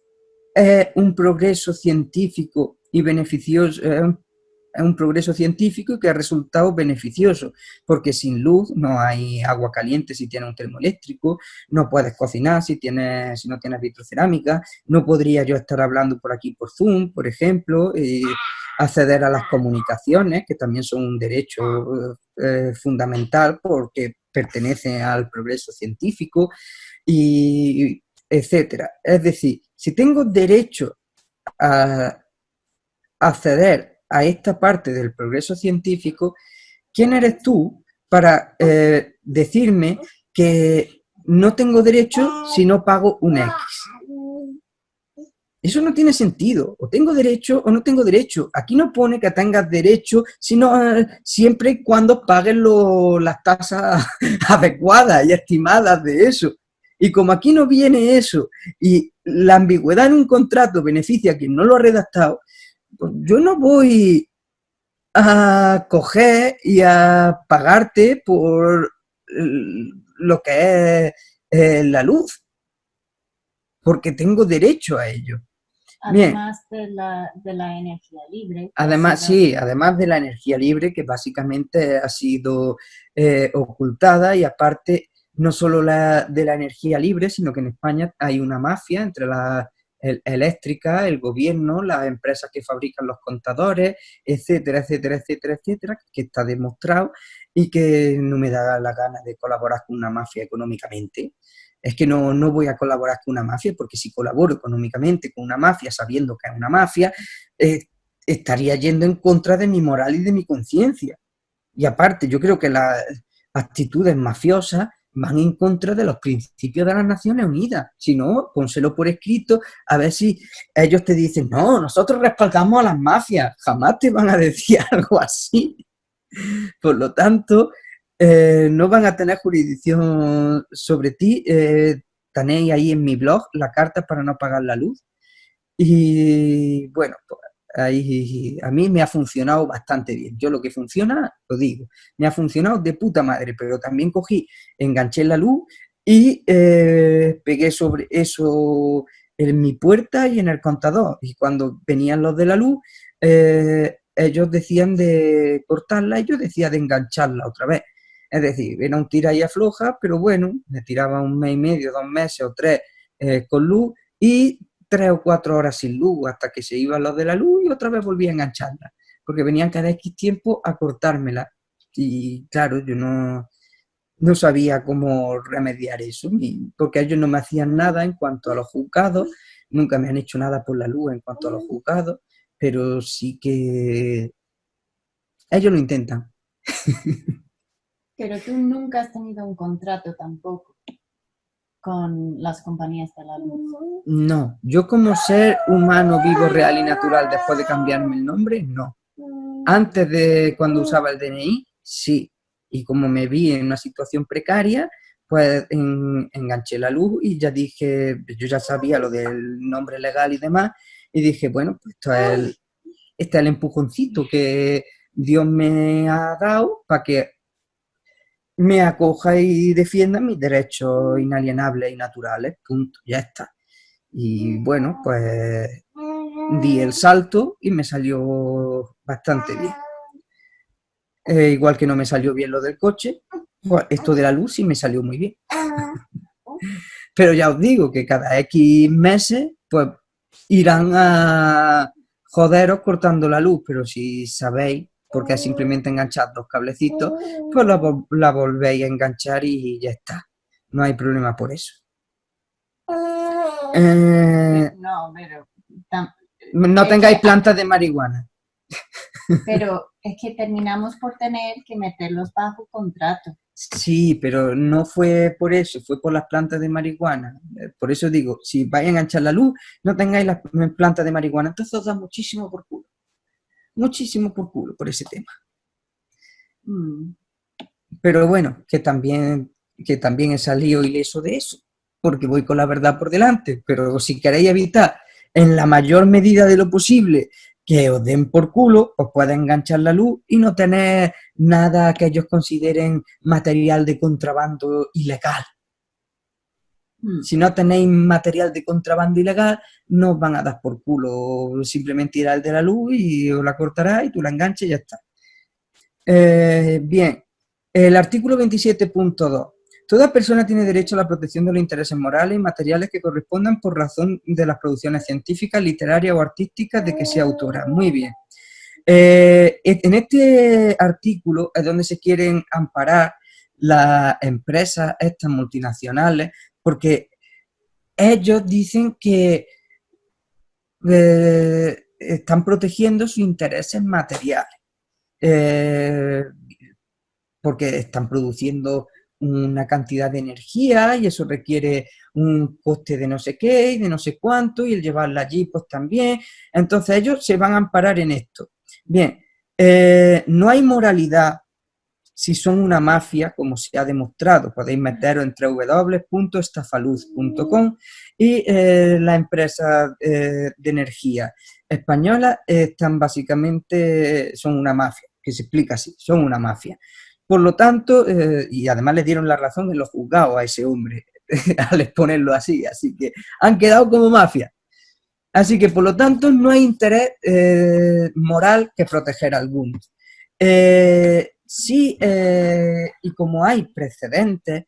es un progreso científico y beneficioso, es un progreso científico que ha resultado beneficioso, porque sin luz no hay agua caliente si tienes un termoeléctrico, no puedes cocinar si no tienes vitrocerámica, no podría yo estar hablando por aquí por Zoom, por ejemplo, acceder a las comunicaciones, que también son un derecho fundamental porque pertenece al progreso científico, y etcétera. Es decir, si tengo derecho a acceder a esta parte del progreso científico, ¿quién eres tú para decirme que no tengo derecho si no pago un X? Eso no tiene sentido. O tengo derecho o no tengo derecho. Aquí no pone que tengas derecho, sino siempre y cuando pagues las tasas adecuadas y estimadas de eso. Y como aquí no viene eso y la ambigüedad en un contrato beneficia a quien no lo ha redactado, pues yo no voy a coger y a pagarte por lo que es la luz, porque tengo derecho a ello. Bien.
Además de la energía libre.
Además, sí, además de la energía libre, que básicamente ha sido ocultada, y aparte no solo de la energía libre, sino que en España hay una mafia entre la eléctrica, el gobierno, las empresas que fabrican los contadores, etcétera, etcétera, etcétera, etcétera, que está demostrado y que no me da la gana de colaborar con una mafia económicamente. Es que no voy a colaborar con una mafia, porque si colaboro económicamente con una mafia sabiendo que es una mafia, estaría yendo en contra de mi moral y de mi conciencia. Y aparte, yo creo que las actitudes mafiosas van en contra de los principios de las Naciones Unidas. Si no, pónselo por escrito, a ver si ellos te dicen, no, nosotros respaldamos a las mafias. Jamás te van a decir algo así. Por lo tanto, no van a tener jurisdicción sobre ti. Tenéis ahí en mi blog la carta para no pagar la luz. Y bueno, pues ahí a mí me ha funcionado bastante bien. Yo lo que funciona, lo digo, me ha funcionado de puta madre, pero también cogí, enganché la luz y pegué sobre eso en mi puerta y en el contador. Y cuando venían los de la luz, ellos decían de cortarla y yo decía de engancharla otra vez. Es decir, era un tira y afloja, pero bueno, me tiraba un mes y medio, 2 meses o 3 con luz y 3 o 4 horas sin luz hasta que se iban los de la luz y otra vez volví a engancharla, porque venían cada X tiempo a cortármela. Y claro, yo no sabía cómo remediar eso, porque ellos no me hacían nada en cuanto a los juzgados, nunca me han hecho nada por la luz en cuanto a los juzgados, pero sí que ellos lo intentan.
Pero tú nunca has tenido un contrato tampoco con las compañías de la luz.
No, yo como ser humano vivo, real y natural después de cambiarme el nombre, no. Antes de cuando usaba el DNI, sí. Y como me vi en una situación precaria, pues enganché la luz y ya dije, yo ya sabía lo del nombre legal y demás, y dije, bueno, pues este es el empujoncito que Dios me ha dado para que me acoja y defienda mis derechos inalienables y naturales. Punto, ya está. Y bueno, pues di el salto y me salió bastante bien. Igual que no me salió bien lo del coche, pues esto de la luz sí me salió muy bien. Pero ya os digo que cada X meses, pues irán a joderos cortando la luz, pero si sabéis, porque es simplemente enganchar dos cablecitos, pues la volvéis a enganchar y ya está. No hay problema por eso.
No, pero
No tengáis plantas de marihuana.
Pero es que terminamos por tener que meterlos bajo contrato.
Sí, pero no fue por eso, fue por las plantas de marihuana. Por eso digo, si vais a enganchar la luz, no tengáis las plantas de marihuana. Entonces os da muchísimo por culo por ese tema. Pero bueno, que también he salido ileso de eso, porque voy con la verdad por delante. Pero si queréis evitar en la mayor medida de lo posible que os den por culo, os puede enganchar la luz y no tener nada que ellos consideren material de contrabando ilegal. Si no tenéis material de contrabando ilegal, no os van a dar por culo. Simplemente irá el de la luz y os la cortará y tú la enganches y ya está. Bien, el artículo 27.2. Toda persona tiene derecho a la protección de los intereses morales y materiales que correspondan por razón de las producciones científicas, literarias o artísticas de que sea autora. Muy bien. En este artículo es donde se quieren amparar las empresas, estas multinacionales, porque ellos dicen que están protegiendo sus intereses materiales. Porque están produciendo una cantidad de energía y eso requiere un coste de no sé qué y de no sé cuánto y el llevarla allí pues también. Entonces ellos se van a amparar en esto. Bien, no hay moralidad si son una mafia, como se ha demostrado. Podéis meteros en www.estafaluz.com y las empresas de energía españolas están básicamente, son una mafia, que se explica así, son una mafia. Por lo tanto, y además le dieron la razón en los juzgados a ese hombre al exponerlo así que han quedado como mafia. Así que, por lo tanto, no hay interés moral que proteger a algunos. Sí, y como hay precedentes,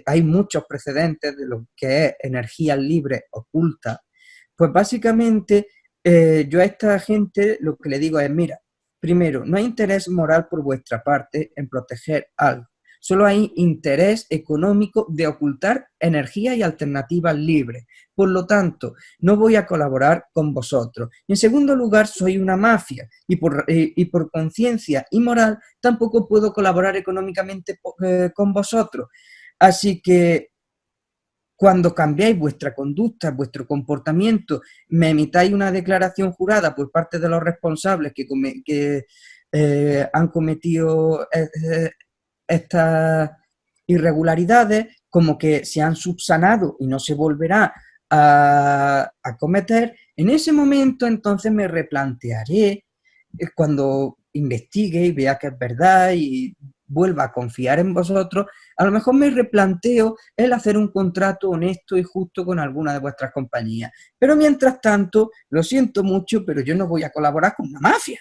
hay muchos precedentes de lo que es energía libre oculta, pues básicamente yo a esta gente lo que le digo es, mira, primero, no hay interés moral por vuestra parte en proteger algo. Solo hay interés económico de ocultar energía y alternativas libres. Por lo tanto, no voy a colaborar con vosotros. Y en segundo lugar, soy una mafia y por conciencia y moral tampoco puedo colaborar económicamente con vosotros. Así que cuando cambiáis vuestra conducta, vuestro comportamiento, me emitáis una declaración jurada por parte de los responsables que han cometido estas irregularidades, como que se han subsanado y no se volverá a cometer, en ese momento entonces me replantearé cuando investigue y vea que es verdad y vuelva a confiar en vosotros, a lo mejor me replanteo el hacer un contrato honesto y justo con alguna de vuestras compañías. Pero mientras tanto, lo siento mucho, pero yo no voy a colaborar con una mafia.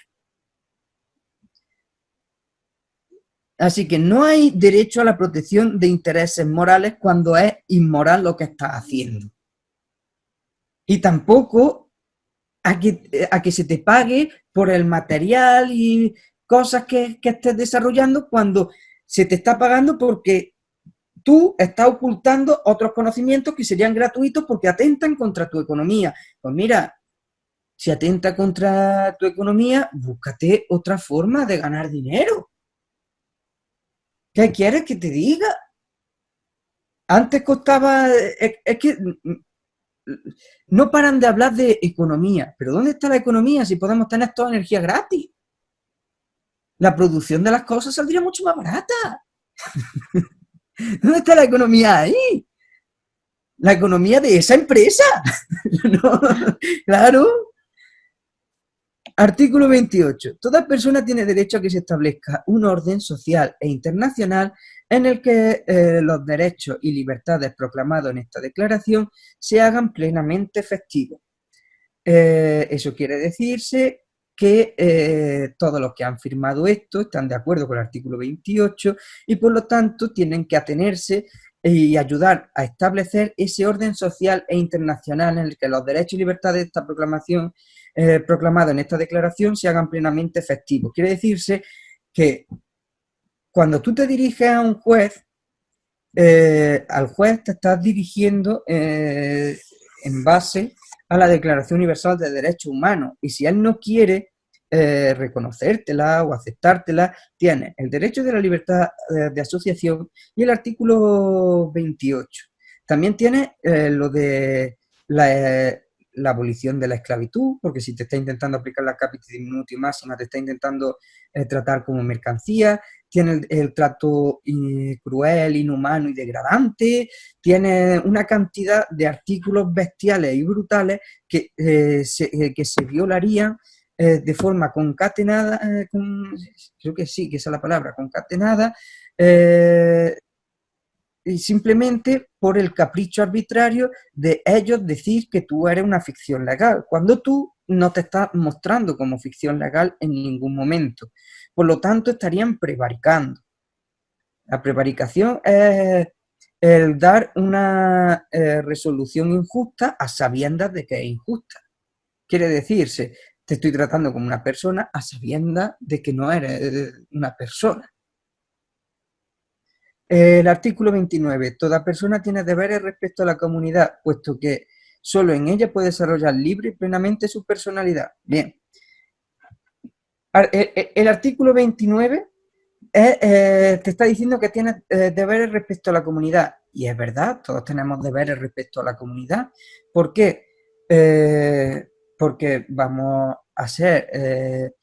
Así que no hay derecho a la protección de intereses morales cuando es inmoral lo que estás haciendo. Y tampoco a que se te pague por el material y cosas que estés desarrollando cuando se te está pagando porque tú estás ocultando otros conocimientos que serían gratuitos porque atentan contra tu economía. Pues mira, Si atenta contra tu economía, búscate otra forma de ganar dinero. ¿Qué quieres que te diga? Antes costaba... Es que no paran de hablar de economía. ¿Pero dónde está la economía si podemos tener toda energía gratis? La producción de las cosas saldría mucho más barata. ¿Dónde está la economía ahí? La economía de esa empresa. ¿No? Claro. Artículo 28. Toda persona tiene derecho a que se establezca un orden social e internacional en el que los derechos y libertades proclamados en esta declaración se hagan plenamente efectivos. Eso quiere decirse que todos los que han firmado esto están de acuerdo con el artículo 28 y por lo tanto tienen que atenerse y ayudar a establecer ese orden social e internacional en el que los derechos y libertades de esta proclamación proclamados en esta declaración se hagan plenamente efectivos. Quiere decirse que cuando tú te diriges a un juez, al juez te estás dirigiendo en base a la Declaración Universal de Derechos Humanos y si él no quiere reconocértela o aceptártela, tiene el derecho de la libertad de asociación y el artículo 28. También tiene lo de la abolición de la esclavitud, porque si te está intentando aplicar la capita diminuta y máxima, te está intentando tratar como mercancía, tiene el trato cruel, inhumano y degradante, tiene una cantidad de artículos bestiales y brutales que se violarían de forma concatenada, creo que sí, que esa es la palabra, concatenada, y simplemente por el capricho arbitrario de ellos decir que tú eres una ficción legal, cuando tú no te estás mostrando como ficción legal en ningún momento. Por lo tanto, estarían prevaricando. La prevaricación es el dar una resolución injusta a sabiendas de que es injusta. Quiere decirse, te estoy tratando como una persona a sabiendas de que no eres una persona. El artículo 29. Toda persona tiene deberes respecto a la comunidad, puesto que solo en ella puede desarrollar libre y plenamente su personalidad. Bien. El artículo 29 te está diciendo que tienes deberes respecto a la comunidad. Y es verdad, todos tenemos deberes respecto a la comunidad. ¿Por qué? Porque vamos a ser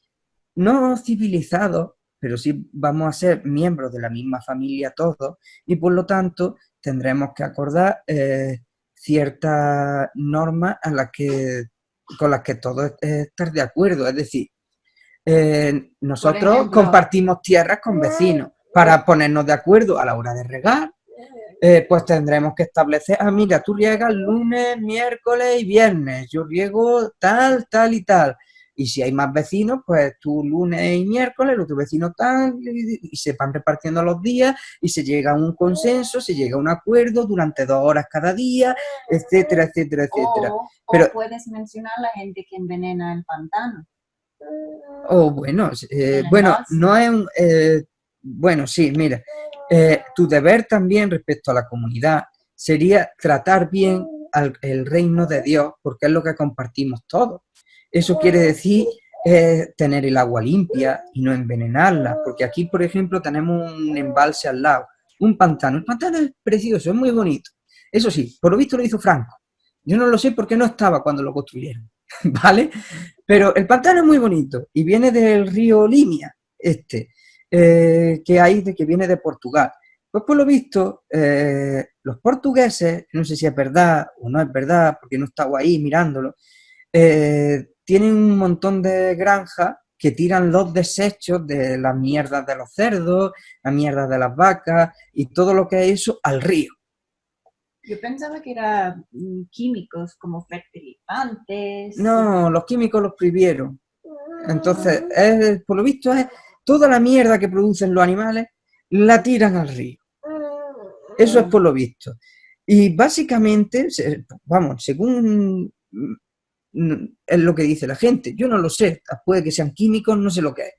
no civilizados, pero sí vamos a ser miembros de la misma familia todos y por lo tanto tendremos que acordar ciertas normas con las que todos estar de acuerdo. Es decir, nosotros
ejemplo,
compartimos tierras con vecinos. Para ponernos de acuerdo a la hora de regar, pues tendremos que establecer, mira, tú riegas lunes, miércoles y viernes, yo riego tal, tal y tal. Y si hay más vecinos, pues tú lunes y miércoles, el otro vecino tal, y se van repartiendo los días y se llega a un consenso, se llega a un acuerdo durante 2 horas cada día, etcétera, etcétera, etcétera.
O puedes mencionar a la gente que envenena el pantano.
Bueno,
El
bueno,
envase.
no es un... bueno, sí, mira, tu deber también respecto a la comunidad sería tratar bien el reino de Dios, porque es lo que compartimos todos. Eso quiere decir tener el agua limpia y no envenenarla, porque aquí, por ejemplo, tenemos un embalse al lado, un pantano. El pantano es precioso, es muy bonito. Eso sí, por lo visto lo hizo Franco. Yo no lo sé porque no estaba cuando lo construyeron, ¿vale? Pero el pantano es muy bonito y viene del río Limia, que viene de Portugal. Pues por lo visto, los portugueses, no sé si es verdad o no es verdad, porque no estaba ahí mirándolo, tienen un montón de granjas que tiran los desechos de las mierdas de los cerdos, las mierdas de las vacas y todo lo que es eso al río.
Yo pensaba que eran químicos como fertilizantes.
No, los químicos los prohibieron. Entonces, por lo visto, es toda la mierda que producen los animales la tiran al río. Eso es por lo visto. Y básicamente, vamos, según es lo que dice la gente, yo no lo sé, puede que sean químicos, no sé lo que es.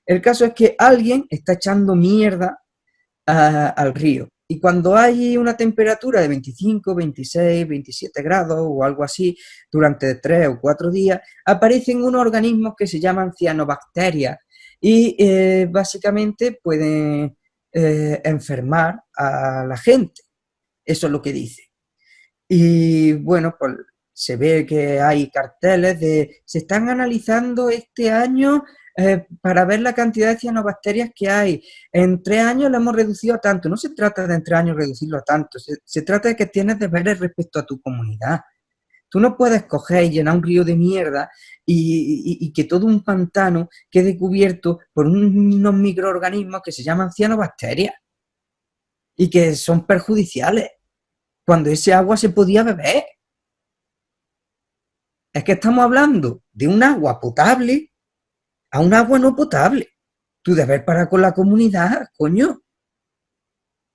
El caso es que alguien está echando mierda al río Y cuando hay una temperatura de 25, 26, 27 grados o algo así durante 3 o 4 días, aparecen unos organismos que se llaman cianobacterias y básicamente pueden enfermar a la gente. Eso es lo que dice. Y bueno, pues se ve que hay carteles se están analizando este año para ver la cantidad de cianobacterias que hay. En 3 años lo hemos reducido a tanto. No se trata de en 3 años reducirlo a tanto, se trata de que tienes deberes respecto a tu comunidad. Tú no puedes coger y llenar un río de mierda y que todo un pantano quede cubierto por unos microorganismos que se llaman cianobacterias y que son perjudiciales, cuando ese agua se podía beber. Es que estamos hablando de un agua potable a un agua no potable. Tu deber para con la comunidad, coño.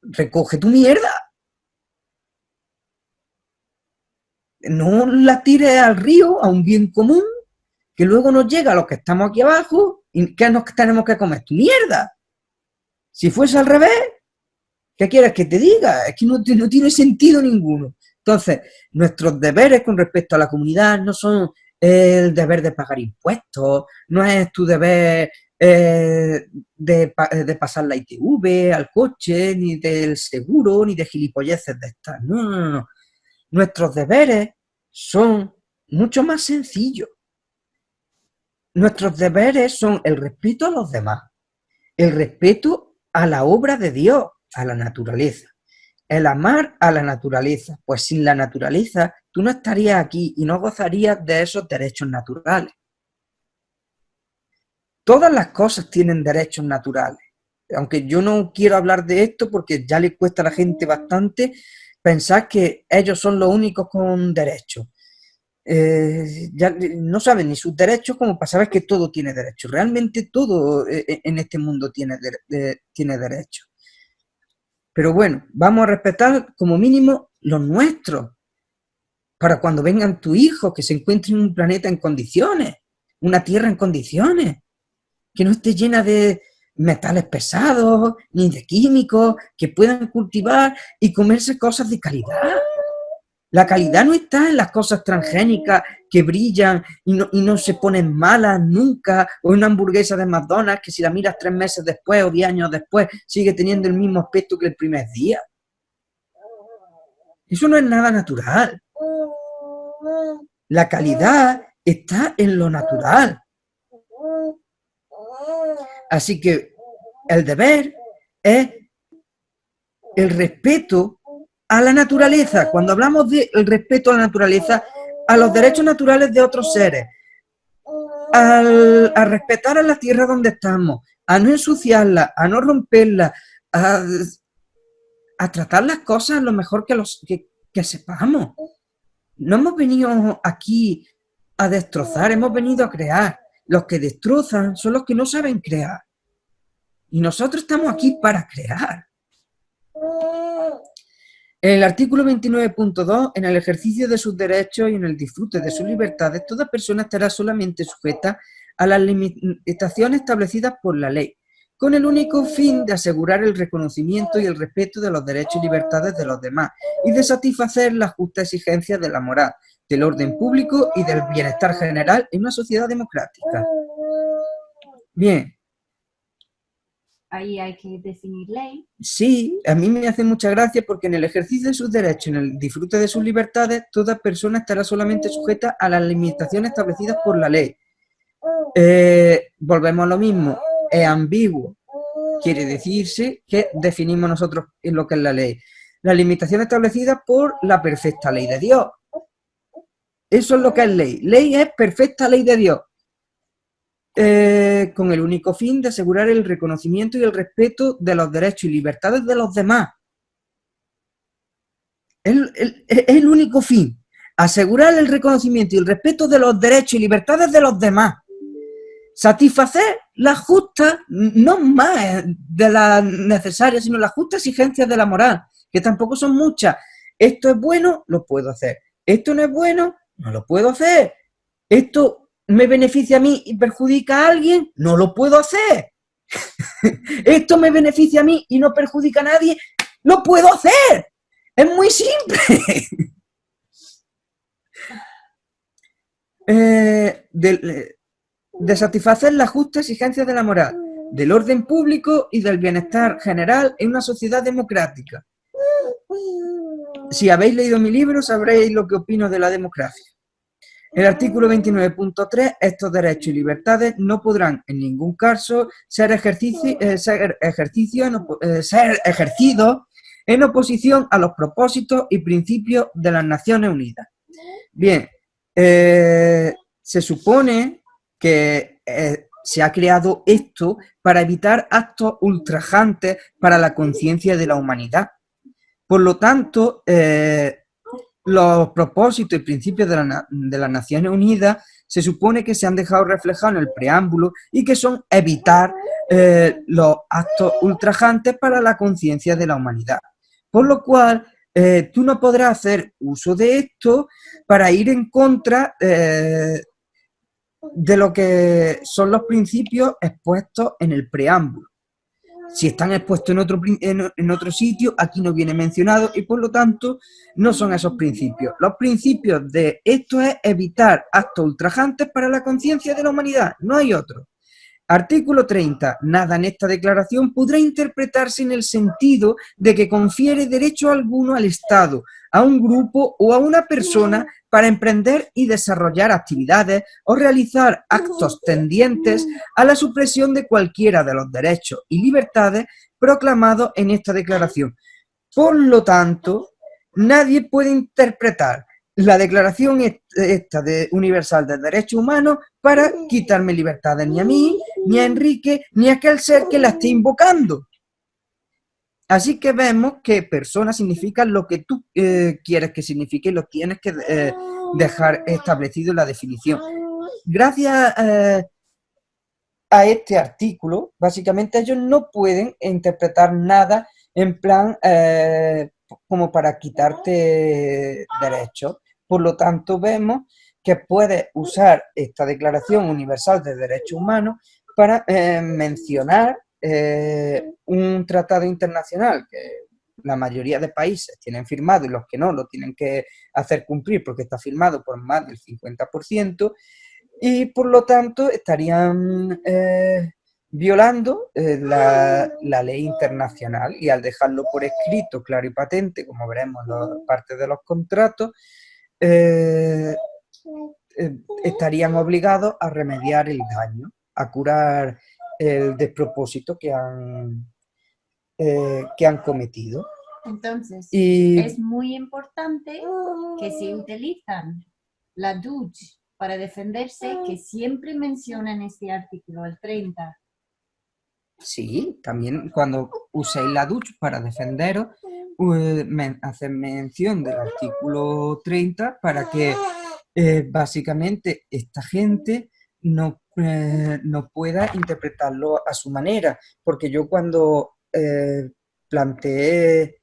Recoge tu mierda. No la tires al río, a un bien común, que luego nos llega a los que estamos aquí abajo y que nos tenemos que comer tu mierda. Si fuese al revés, ¿qué quieres que te diga? Es que no tiene sentido ninguno. Entonces, nuestros deberes con respecto a la comunidad no son el deber de pagar impuestos, no es tu deber de pasar la ITV al coche, ni del seguro, ni de gilipolleces de estas. No. Nuestros deberes son mucho más sencillos. Nuestros deberes son el respeto a los demás, el respeto a la obra de Dios, a la naturaleza, el amar a la naturaleza, pues sin la naturaleza tú no estarías aquí y no gozarías de esos derechos naturales. Todas las cosas tienen derechos naturales, aunque yo no quiero hablar de esto porque ya le cuesta a la gente bastante pensar que ellos son los únicos con derechos. Ya no saben ni sus derechos como para saber que todo tiene derechos. Realmente todo en este mundo tiene derechos. Pero bueno, vamos a respetar como mínimo los nuestros, para cuando vengan tus hijos, que se encuentren un planeta en condiciones, una tierra en condiciones, que no esté llena de metales pesados, ni de químicos, que puedan cultivar y comerse cosas de calidad. La calidad no está en las cosas transgénicas que brillan y no se ponen malas nunca, o una hamburguesa de McDonald's que si la miras 3 meses después o 10 años después sigue teniendo el mismo aspecto que el primer día. Eso no es nada natural. La calidad está en lo natural. Así que el deber es el respeto a la naturaleza. Cuando hablamos del respeto a la naturaleza, a los derechos naturales de otros seres, a respetar a la tierra donde estamos, a no ensuciarla, a no romperla, a tratar las cosas lo mejor que sepamos. No hemos venido aquí a destrozar, hemos venido a crear. Los que destrozan son los que no saben crear. Y nosotros estamos aquí para crear. En el artículo 29.2, en el ejercicio de sus derechos y en el disfrute de sus libertades, toda persona estará solamente sujeta a las limitaciones establecidas por la ley, con el único fin de asegurar el reconocimiento y el respeto de los derechos y libertades de los demás y de satisfacer las justas exigencias de la moral, del orden público y del bienestar general en una sociedad democrática. Bien.
Ahí hay que definir ley.
Sí, a mí me hace mucha gracia porque en el ejercicio de sus derechos, en el disfrute de sus libertades, toda persona estará solamente sujeta a las limitaciones establecidas por la ley. Volvemos a lo mismo, es ambiguo. Quiere decirse que definimos nosotros en lo que es la ley. Las limitaciones establecidas por la perfecta ley de Dios. Eso es lo que es ley. Ley es perfecta ley de Dios. Con el único fin de asegurar el reconocimiento y el respeto de los derechos y libertades de los demás. Es el único fin. Asegurar el reconocimiento y el respeto de los derechos y libertades de los demás. Satisfacer las justas, no más de las necesarias, sino las justas exigencias de la moral, que tampoco son muchas. Esto es bueno, lo puedo hacer. Esto no es bueno, no lo puedo hacer. Esto me beneficia a mí y perjudica a alguien, no lo puedo hacer. Esto me beneficia a mí y no perjudica a nadie, ¡Lo puedo hacer! ¡Es muy simple! De satisfacer las justas exigencias de la moral, del orden público y del bienestar general en una sociedad democrática. Si habéis leído mi libro, sabréis lo que opino de la democracia. El artículo 29.3, estos derechos y libertades no podrán en ningún caso ser ejercidos en oposición a los propósitos y principios de las Naciones Unidas. Bien, se supone que se ha creado esto para evitar actos ultrajantes para la conciencia de la humanidad. Por lo tanto, los propósitos y principios de las Naciones Unidas se supone que se han dejado reflejados en el preámbulo y que son evitar los actos ultrajantes para la conciencia de la humanidad. Por lo cual, tú no podrás hacer uso de esto para ir en contra de lo que son los principios expuestos en el preámbulo. Si están expuestos en otro sitio, aquí no viene mencionado y por lo tanto no son esos principios. Los principios de esto es evitar actos ultrajantes para la conciencia de la humanidad, no hay otro. Artículo 30. Nada en esta declaración podrá interpretarse en el sentido de que confiere derecho alguno al Estado, a un grupo o a una persona para emprender y desarrollar actividades o realizar actos tendientes a la supresión de cualquiera de los derechos y libertades proclamados en esta declaración. Por lo tanto, nadie puede interpretar la Declaración Universal de Derechos Humanos para quitarme libertades ni a mí, ni a Enrique, ni a aquel ser que la esté invocando. Así que vemos que persona significa lo que tú quieres que signifique y lo tienes que dejar establecido en la definición. Gracias a este artículo, básicamente ellos no pueden interpretar nada en plan como para quitarte derechos. Por lo tanto, vemos que puedes usar esta Declaración Universal de Derechos Humanos para mencionar un tratado internacional que la mayoría de países tienen firmado y los que no lo tienen que hacer cumplir porque está firmado por más del 50% y por lo tanto estarían violando la ley internacional y al dejarlo por escrito, claro y patente, como veremos en las partes de los contratos, estarían obligados a remediar el daño, a curar el despropósito que han cometido.
Entonces, es muy importante que si utilizan la DUJ para defenderse, que siempre mencionen este artículo, el 30.
Sí, también cuando uséis la DUJ para defenderos, hacen mención del artículo 30 para que básicamente esta gente no pueda interpretarlo a su manera, porque yo cuando planteé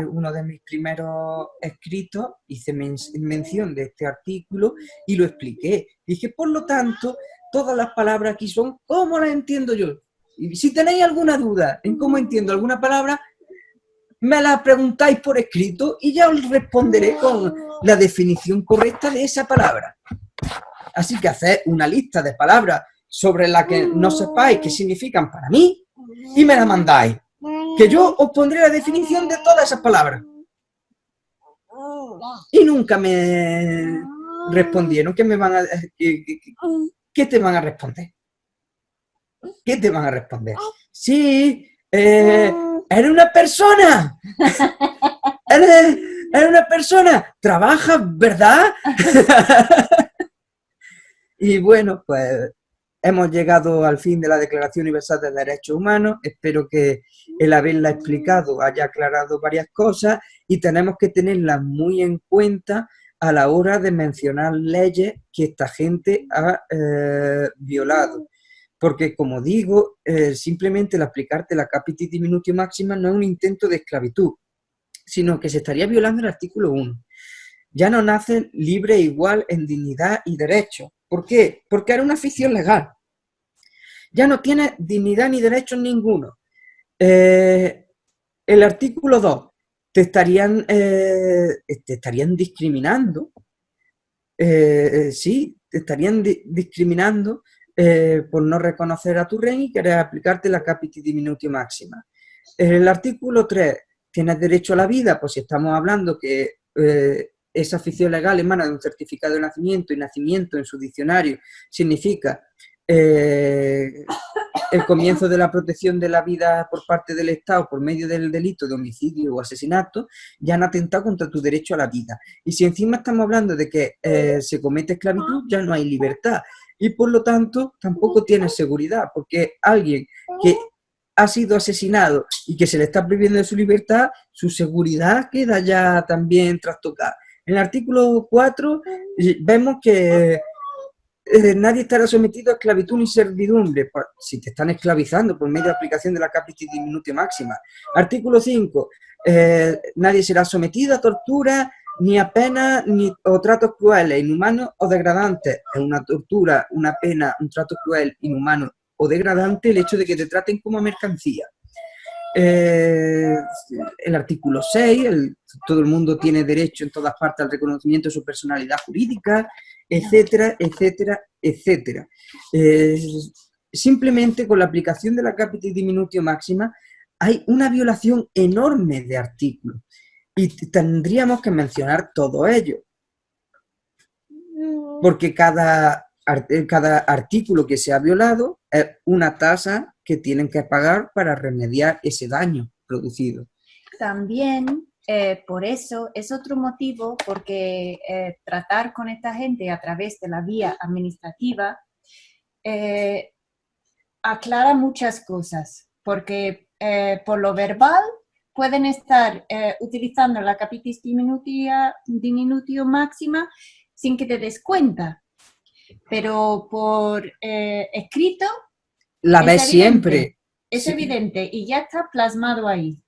uno de mis primeros escritos, hice mención de este artículo y lo expliqué. Dije, por lo tanto, todas las palabras aquí son como las entiendo yo. Y si tenéis alguna duda en cómo entiendo alguna palabra, me la preguntáis por escrito y ya os responderé con la definición correcta de esa palabra. Así que haced una lista de palabras sobre las que no sepáis qué significan para mí y me la mandáis, que yo os pondré la definición de todas esas palabras. Y nunca me respondieron. ¿Qué te van a responder? ¿Qué te van a responder? Sí, eres una persona. Eres una persona. Trabajas, ¿verdad? Y bueno, pues hemos llegado al fin de la Declaración Universal de Derechos Humanos. Espero que el haberla explicado haya aclarado varias cosas y tenemos que tenerlas muy en cuenta a la hora de mencionar leyes que esta gente ha violado. Porque, como digo, simplemente el aplicarte la capiti diminutio máxima no es un intento de esclavitud, sino que se estaría violando el artículo 1. Ya no nacen libre e igual en dignidad y derecho. ¿Por qué? Porque era una ficción legal. Ya no tiene dignidad ni derechos ninguno.
El artículo 2, te estarían discriminando. Sí, te estarían discriminando por no reconocer a tu rey y querer aplicarte la capiti diminutio máxima. El artículo 3, tienes derecho a la vida, pues si estamos hablando que esa ficción legal emana de un certificado de nacimiento, y nacimiento en su diccionario significa el comienzo de la protección de la vida por parte del Estado por medio del delito de homicidio o asesinato, ya han atentado contra tu derecho a la vida. Y si encima estamos hablando de que se comete esclavitud, ya no hay libertad. Y por lo tanto, tampoco tienes seguridad, porque alguien que ha sido asesinado y que se le está prohibiendo de su libertad, su seguridad queda ya también trastocada. En el artículo 4 vemos que nadie estará sometido a esclavitud ni servidumbre, si te están esclavizando por medio de aplicación de la capiti diminutio máxima. Artículo 5, nadie será sometido a tortura, ni a penas o tratos crueles, inhumanos o degradantes. Es una tortura, una pena, un trato cruel, inhumano o degradante el hecho de que te traten como mercancía. El artículo 6, todo el mundo tiene derecho en todas partes al reconocimiento de su personalidad jurídica, etcétera, etcétera, etcétera. Simplemente con la aplicación de la capiti diminutio máxima hay una violación enorme de artículos y tendríamos que mencionar todo ello, porque cada artículo que se ha violado es una tasa que tienen que pagar para remediar ese daño producido.
También, por eso, es otro motivo, porque tratar con esta gente a través de la vía administrativa aclara muchas cosas, porque por lo verbal pueden estar utilizando la capitis diminutio máxima sin que te des cuenta, pero por escrito
la ves siempre.
Es
sí.
evidente y ya está plasmado ahí.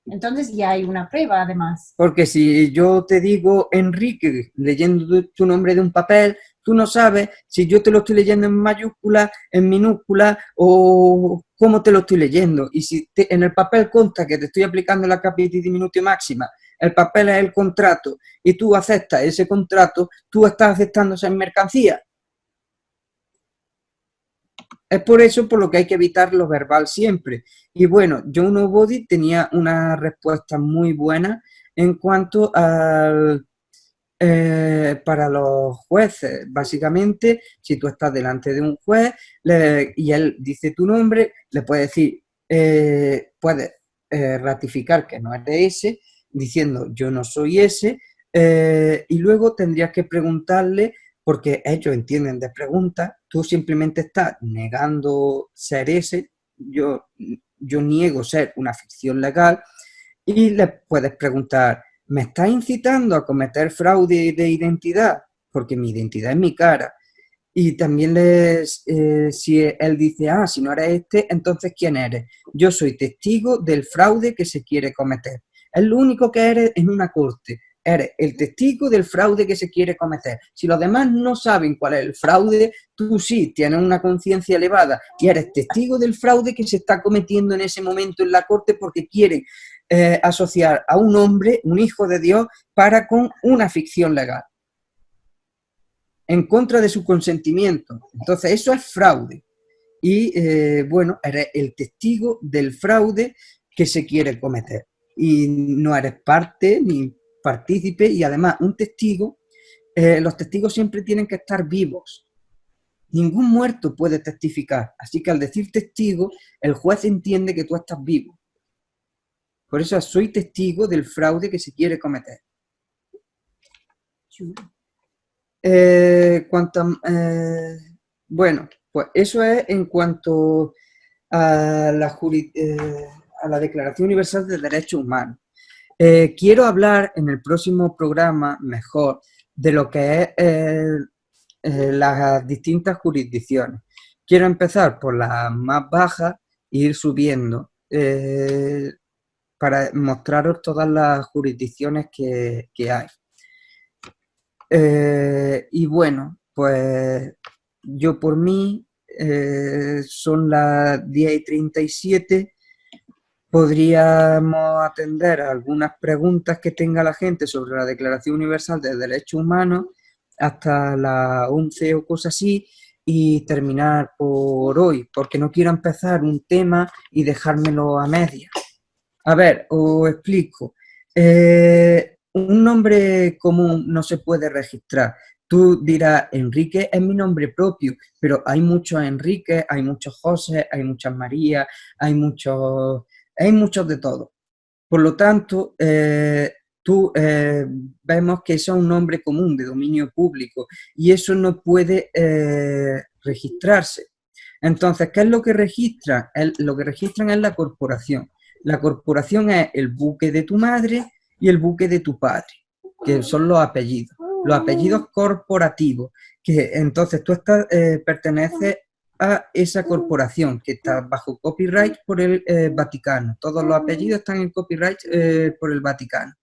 Entonces ya hay una prueba, además.
Porque si yo te digo Enrique leyendo tu nombre de un papel, tú no sabes si yo te lo estoy leyendo en mayúscula, en minúscula o cómo te lo estoy leyendo. Y si en el papel consta que te estoy aplicando la capiti diminutio máxima, el papel es el contrato y tú aceptas ese contrato, tú estás aceptando esa mercancía. Es por eso por lo que hay que evitar lo verbal siempre. Y bueno, John Nobody tenía una respuesta muy buena en cuanto al para los jueces. Básicamente, si tú estás delante de un juez y él dice tu nombre, le puedes decir, puedes ratificar que no eres ese, diciendo yo no soy ese, y luego tendrías que preguntarle, porque ellos entienden de preguntas, tú simplemente estás negando ser ese, yo niego ser una ficción legal, y le puedes preguntar, ¿me estás incitando a cometer fraude de identidad? Porque mi identidad es mi cara. Y también si él dice, si no eres este, entonces ¿quién eres? Yo soy testigo del fraude que se quiere cometer. Es lo único que eres en una corte. Eres el testigo del fraude que se quiere cometer. Si los demás no saben cuál es el fraude, tú sí tienes una conciencia elevada y eres testigo del fraude que se está cometiendo en ese momento en la corte porque quieren asociar a un hombre, un hijo de Dios, para con una ficción legal, en contra de su consentimiento. Entonces eso es fraude. Y bueno, eres el testigo del fraude que se quiere cometer. Y no eres parte ni partícipe, y además un testigo, los testigos siempre tienen que estar vivos. Ningún muerto puede testificar. Así que al decir testigo, el juez entiende que tú estás vivo. Por eso soy testigo del fraude que se quiere cometer. Bueno, pues eso es en cuanto a la Declaración Universal de Derechos Humanos. Quiero hablar en el próximo programa mejor de lo que es las distintas jurisdicciones. Quiero empezar por las más bajas e ir subiendo para mostraros todas las jurisdicciones que hay. Y bueno, pues yo por mí son las 10:37. podríamos atender a algunas preguntas que tenga la gente sobre la Declaración Universal de Derechos Humanos hasta las 11 o cosas así y terminar por hoy, porque no quiero empezar un tema y dejármelo a medias. A ver, os explico. Un nombre común no se puede registrar. Tú dirás, Enrique es mi nombre propio, pero hay muchos Enrique, hay muchos José, hay muchas María, hay muchos de todo. Por lo tanto, vemos que eso es un nombre común de dominio público y eso no puede registrarse. Entonces, ¿qué es lo que registran? Lo que registran es la corporación. La corporación es el buque de tu madre y el buque de tu padre, que son los apellidos corporativos, que entonces tú perteneces a esa corporación que está bajo copyright por el Vaticano. Todos los apellidos están en copyright por el Vaticano.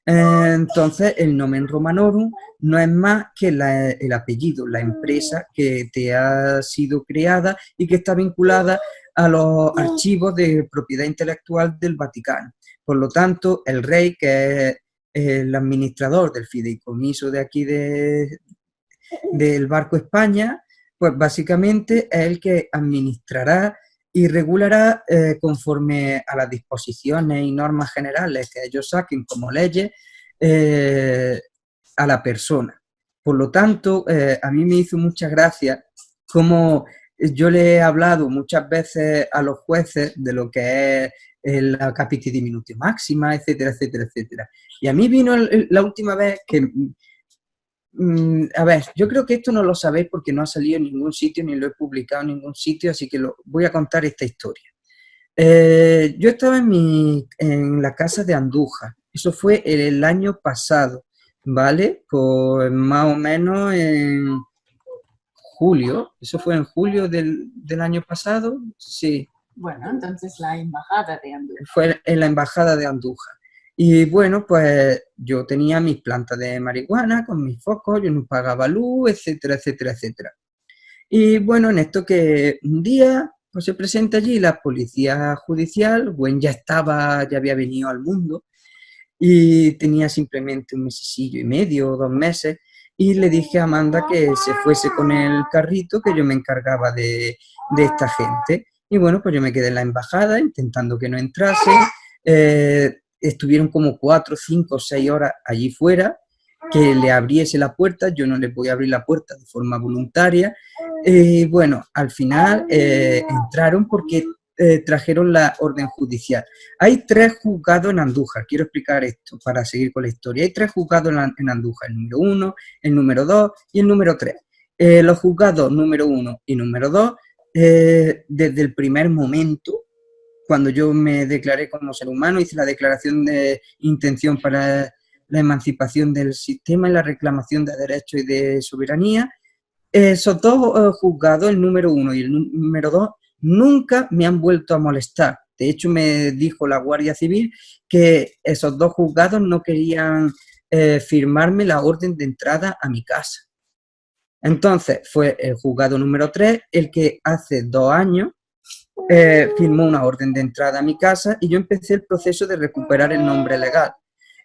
Entonces, el nomen romanorum no es más que el apellido, la empresa que te ha sido creada y que está vinculada a los archivos de propiedad intelectual del Vaticano. Por lo tanto, el rey, que es el administrador del fideicomiso de aquí del Barco España, pues básicamente es el que administrará y regulará conforme a las disposiciones y normas generales que ellos saquen como leyes a la persona. Por lo tanto, a mí me hizo mucha gracia como yo le he hablado muchas veces a los jueces de lo que es la capiti diminutio máxima, etcétera, etcétera, etcétera. Y a mí vino la última vez que... a ver, yo creo que esto no lo sabéis porque no ha salido en ningún sitio, ni lo he publicado en ningún sitio, así que voy a contar esta historia. Yo estaba en la casa de Andújar, eso fue el año pasado, ¿vale? Pues más o menos en julio, eso fue en julio del año pasado, sí.
Bueno, entonces la embajada de Andújar.
Fue en la embajada de Andújar. Y bueno, pues yo tenía mis plantas de marihuana con mis focos, yo no pagaba luz, etcétera, etcétera, etcétera. Y bueno, en esto que un día pues se presenta allí la policía judicial, Gwen ya había venido al mundo y tenía simplemente un mesecillo y medio o 2 meses y le dije a Amanda que se fuese con el carrito, que yo me encargaba de esta gente. Y bueno, pues yo me quedé en la embajada intentando que no entrasen. Estuvieron como 4, 5, 6 horas allí fuera, que le abriese la puerta. Yo no les voy a abrir la puerta de forma voluntaria. Bueno, al final entraron porque trajeron la orden judicial. Hay 3 juzgados en Andújar, quiero explicar esto para seguir con la historia. Hay 3 juzgados en Andújar, el número 1, el número 2 y el número 3. Los juzgados número 1 y número 2, desde el primer momento, cuando yo me declaré como ser humano, hice la declaración de intención para la emancipación del sistema y la reclamación de derechos y de soberanía, esos 2 juzgados, el número 1 y el número 2, nunca me han vuelto a molestar. De hecho, me dijo la Guardia Civil que esos 2 juzgados no querían firmarme la orden de entrada a mi casa. Entonces, fue el juzgado número 3 el que hace 2 años firmó una orden de entrada a mi casa y yo empecé el proceso de recuperar el nombre legal.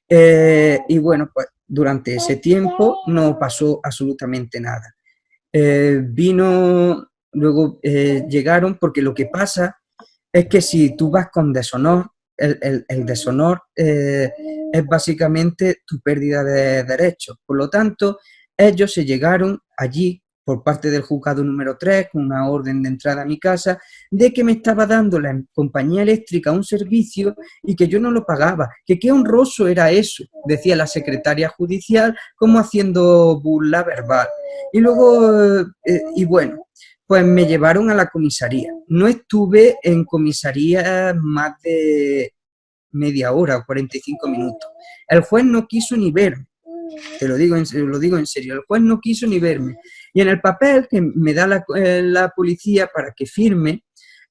Y bueno, pues durante ese tiempo no pasó absolutamente nada. Luego llegaron, porque lo que pasa es que si tú vas con deshonor, el deshonor es básicamente tu pérdida de derechos. Por lo tanto, ellos se llegaron allí por parte del juzgado número 3 con una orden de entrada a mi casa de que me estaba dando la compañía eléctrica un servicio y que yo no lo pagaba, que qué honroso era eso, decía la secretaria judicial como haciendo burla verbal. Y luego, y bueno, pues me llevaron a la comisaría. No estuve en comisaría más de media hora o 45 minutos. El juez no quiso ni verme. Te lo digo en serio, el juez no quiso ni verme. Y en el papel que me da la policía para que firme,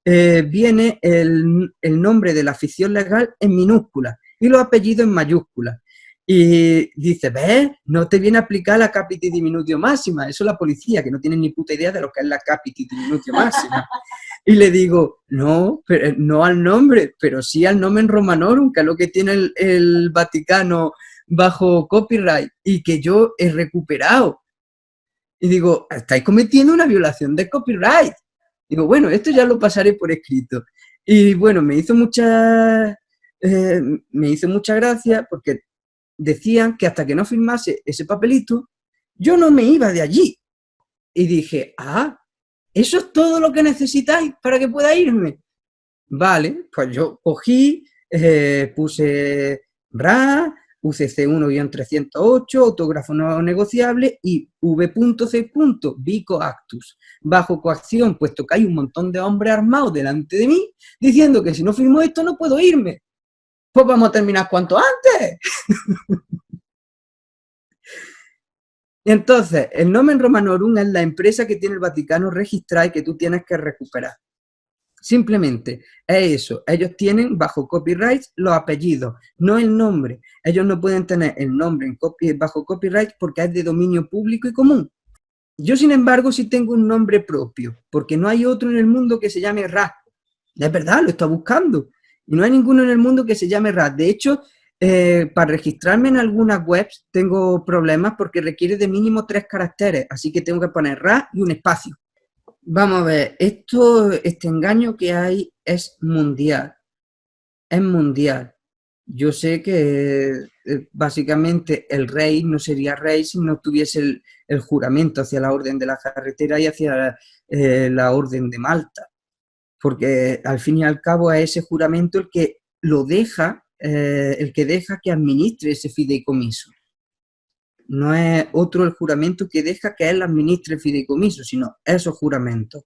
viene el nombre de la afición legal en minúscula y los apellidos en mayúscula. Y dice, ¿ves? No te viene a aplicar la capiti diminutio máxima. Eso es la policía, que no tiene ni puta idea de lo que es la capiti diminutio máxima. Y le digo, no, pero, no al nombre, pero sí al nomen Romanorum, que es lo que tiene el Vaticano bajo copyright y que yo he recuperado. Y digo, estáis cometiendo una violación de copyright. Digo, bueno, esto ya lo pasaré por escrito. Y bueno, me hizo mucha gracia porque decían que hasta que no firmase ese papelito, yo no me iba de allí. Y dije, ¿eso es todo lo que necesitáis para que pueda irme? Vale, pues yo cogí, puse RA, UCC1-308, autógrafo no negociable y V.C. Vico Actus. Bajo coacción, puesto que hay un montón de hombres armados delante de mí, diciendo que si no firmo esto no puedo irme. Pues vamos a terminar cuanto antes. Entonces, el nomen Romanorum es la empresa que tiene el Vaticano registrada y que tú tienes que recuperar. Simplemente es eso. Ellos tienen bajo copyright los apellidos, no el nombre. Ellos no pueden tener el nombre bajo copyright porque es de dominio público y común. Yo, sin embargo, sí tengo un nombre propio, porque no hay otro en el mundo que se llame Ra. Es verdad, lo estoy buscando. Y no hay ninguno en el mundo que se llame Ra. De hecho, para registrarme en algunas webs tengo problemas porque requiere de mínimo 3 caracteres, así que tengo que poner Ra y un espacio. Vamos a ver, este engaño que hay es mundial. Es mundial. Yo sé que básicamente el rey no sería rey si no tuviese el juramento hacia la Orden de la Carretera y hacia la Orden de Malta. Porque al fin y al cabo es ese juramento el que lo deja, el que deja que administre ese fideicomiso. No es otro el juramento que deja que él administre el fideicomiso, sino esos juramentos.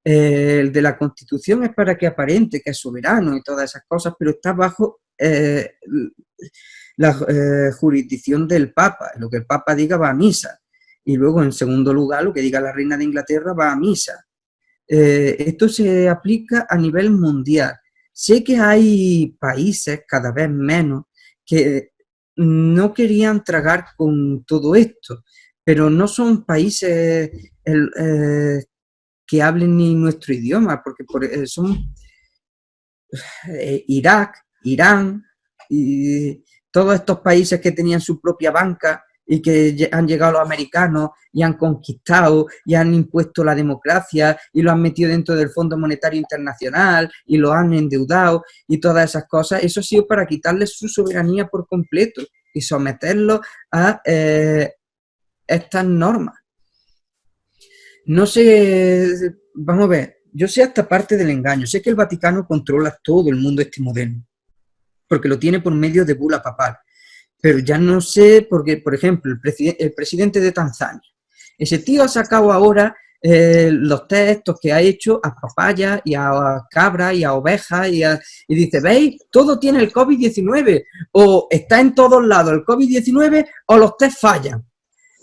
El de la Constitución es para que aparente que es soberano y todas esas cosas, pero está bajo la jurisdicción del Papa. Lo que el Papa diga va a misa. Y luego, en segundo lugar, lo que diga la Reina de Inglaterra va a misa. Esto se aplica a nivel mundial. Sé que hay países, cada vez menos, que no querían tragar con todo esto, pero no son países que hablen ni nuestro idioma, porque son Irak, Irán, y todos estos países que tenían su propia banca y que han llegado los americanos y han conquistado y han impuesto la democracia y lo han metido dentro del Fondo Monetario Internacional y lo han endeudado y todas esas cosas. Eso ha sido para quitarles su soberanía por completo y someterlos a estas normas. No sé, vamos a ver, yo sé hasta parte del engaño, sé que el Vaticano controla todo el mundo este modelo, porque lo tiene por medio de bula papal. Pero ya no sé, porque, por ejemplo, el presidente de Tanzania, ese tío ha sacado ahora los textos que ha hecho a papaya y a cabra y a ovejas y dice, ¿veis? Todo tiene el COVID-19, o está en todos lados el COVID-19 o los test fallan.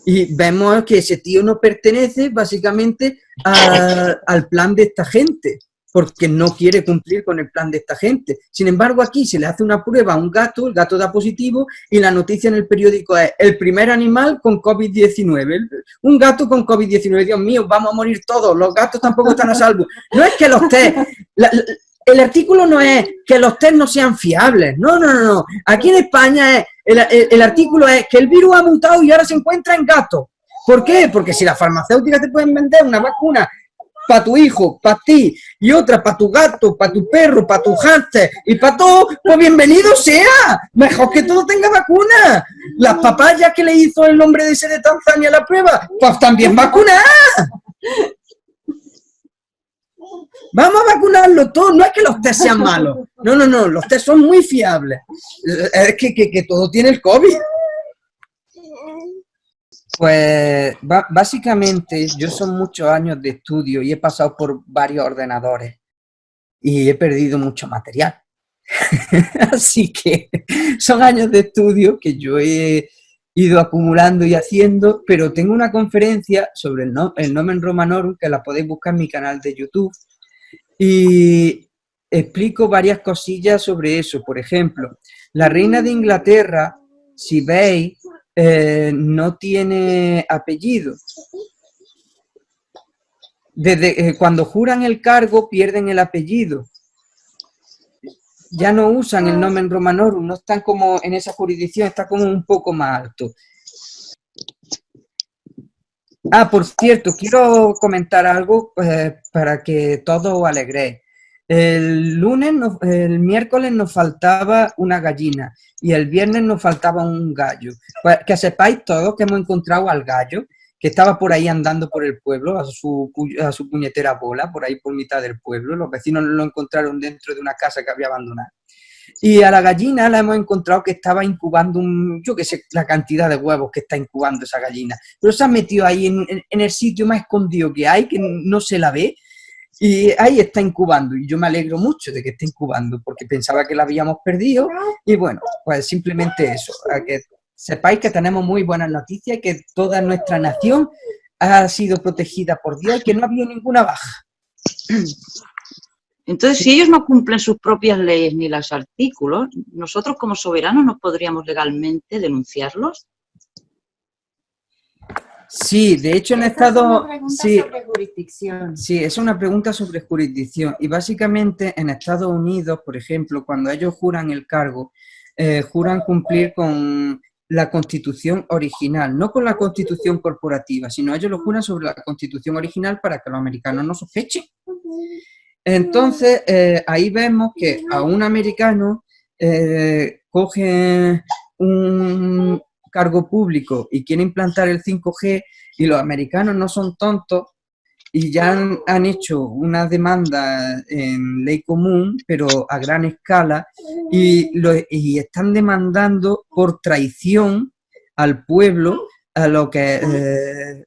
Y vemos que ese tío no pertenece básicamente al plan de esta gente, porque no quiere cumplir con el plan de esta gente. Sin embargo, aquí se le hace una prueba a un gato, el gato da positivo, y la noticia en el periódico es el primer animal con COVID-19. Un gato con COVID-19, Dios mío, vamos a morir todos, los gatos tampoco están a salvo. No es que los test... El artículo no es que los test no sean fiables, no. Aquí en España el artículo es que el virus ha mutado y ahora se encuentra en gatos. ¿Por qué? Porque si las farmacéuticas te pueden vender una vacuna para tu hijo, para ti, y otra para tu gato, para tu perro, para tu hámster y para todo, pues bienvenido sea, mejor que todo tenga vacuna. Las papayas que le hizo el hombre de ese de Tanzania la prueba, pues también vacunar. Vamos a vacunarlo todo, no es que los test sean malos, no, los test son muy fiables, es que todo tiene el COVID. Pues básicamente yo son muchos años de estudio y he pasado por varios ordenadores y he perdido mucho material. Así que son años de estudio que yo he ido acumulando y haciendo, pero tengo una conferencia sobre el nomen Romanorum que la podéis buscar en mi canal de YouTube y explico varias cosillas sobre eso. Por ejemplo, la Reina de Inglaterra, si veis, no tiene apellido. Desde cuando juran el cargo pierden el apellido. Ya no usan el nomen Romanorum, no están como en esa jurisdicción, está como un poco más alto. Ah, por cierto, quiero comentar algo para que todos os alegréis. El miércoles nos faltaba una gallina y el viernes nos faltaba un gallo. Pues que sepáis todos que hemos encontrado al gallo, que estaba por ahí andando por el pueblo, a su puñetera bola, por ahí por mitad del pueblo. Los vecinos lo encontraron dentro de una casa que había abandonado. Y a la gallina la hemos encontrado que estaba incubando yo qué sé, la cantidad de huevos que está incubando esa gallina. Pero se ha metido ahí en el sitio más escondido que hay, que no se la ve, y ahí está incubando. Y yo me alegro mucho de que esté incubando, porque pensaba que la habíamos perdido. Y bueno, pues simplemente eso, a que sepáis que tenemos muy buenas noticias y que toda nuestra nación ha sido protegida por Dios y que no ha habido ninguna baja.
Entonces, si ellos no cumplen sus propias leyes ni los artículos, ¿nosotros como soberanos no podríamos legalmente denunciarlos?
Sí, de hecho en Estado...
Sí, sobre jurisdicción.
Sí, es una pregunta sobre jurisdicción. Y básicamente en Estados Unidos, por ejemplo, cuando ellos juran el cargo, juran cumplir con la Constitución original, no con la Constitución corporativa, sino ellos lo juran sobre la Constitución original para que los americanos no sospechen. Entonces, ahí vemos que a un americano coge un cargo público y quiere implantar el 5G y los americanos no son tontos y ya han hecho una demanda en ley común, pero a gran escala, y están demandando por traición al pueblo, a lo que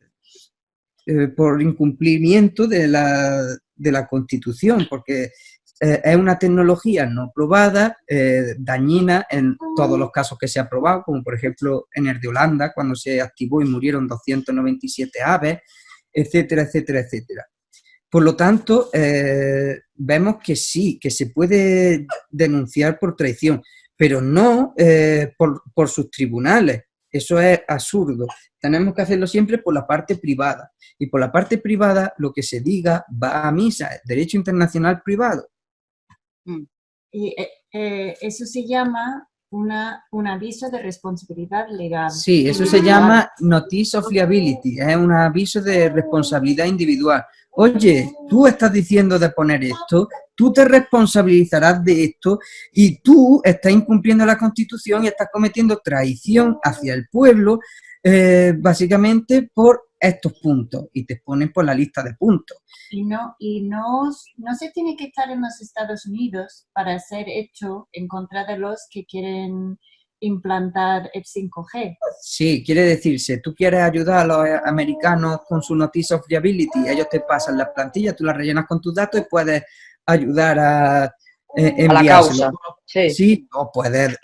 por incumplimiento de la Constitución, porque es una tecnología no probada, dañina en todos los casos que se ha probado, como por ejemplo en el de Holanda, cuando se activó y murieron 297 aves, etcétera, etcétera, etcétera. Por lo tanto, vemos que sí, que se puede denunciar por traición, pero no por sus tribunales. Eso es absurdo. Tenemos que hacerlo siempre por la parte privada. Y por la parte privada, lo que se diga va a misa, derecho internacional privado.
Y eso se llama un aviso de responsabilidad legal.
Sí, eso se llama Notice of Liability, es un aviso de responsabilidad individual. Oye, tú estás diciendo de poner esto, tú te responsabilizarás de esto y tú estás incumpliendo la Constitución y estás cometiendo traición hacia el pueblo, básicamente por estos puntos, y te ponen por la lista de puntos.
Y no se tiene que estar en los Estados Unidos para ser hecho en contra de los que quieren implantar el 5G.
Sí, quiere decirse, tú quieres ayudar a los americanos con su Notice of Liability, ellos te pasan las plantillas, tú las rellenas con tus datos y puedes ayudar a enviárselo.
A la causa. Sí.
Sí, o puedes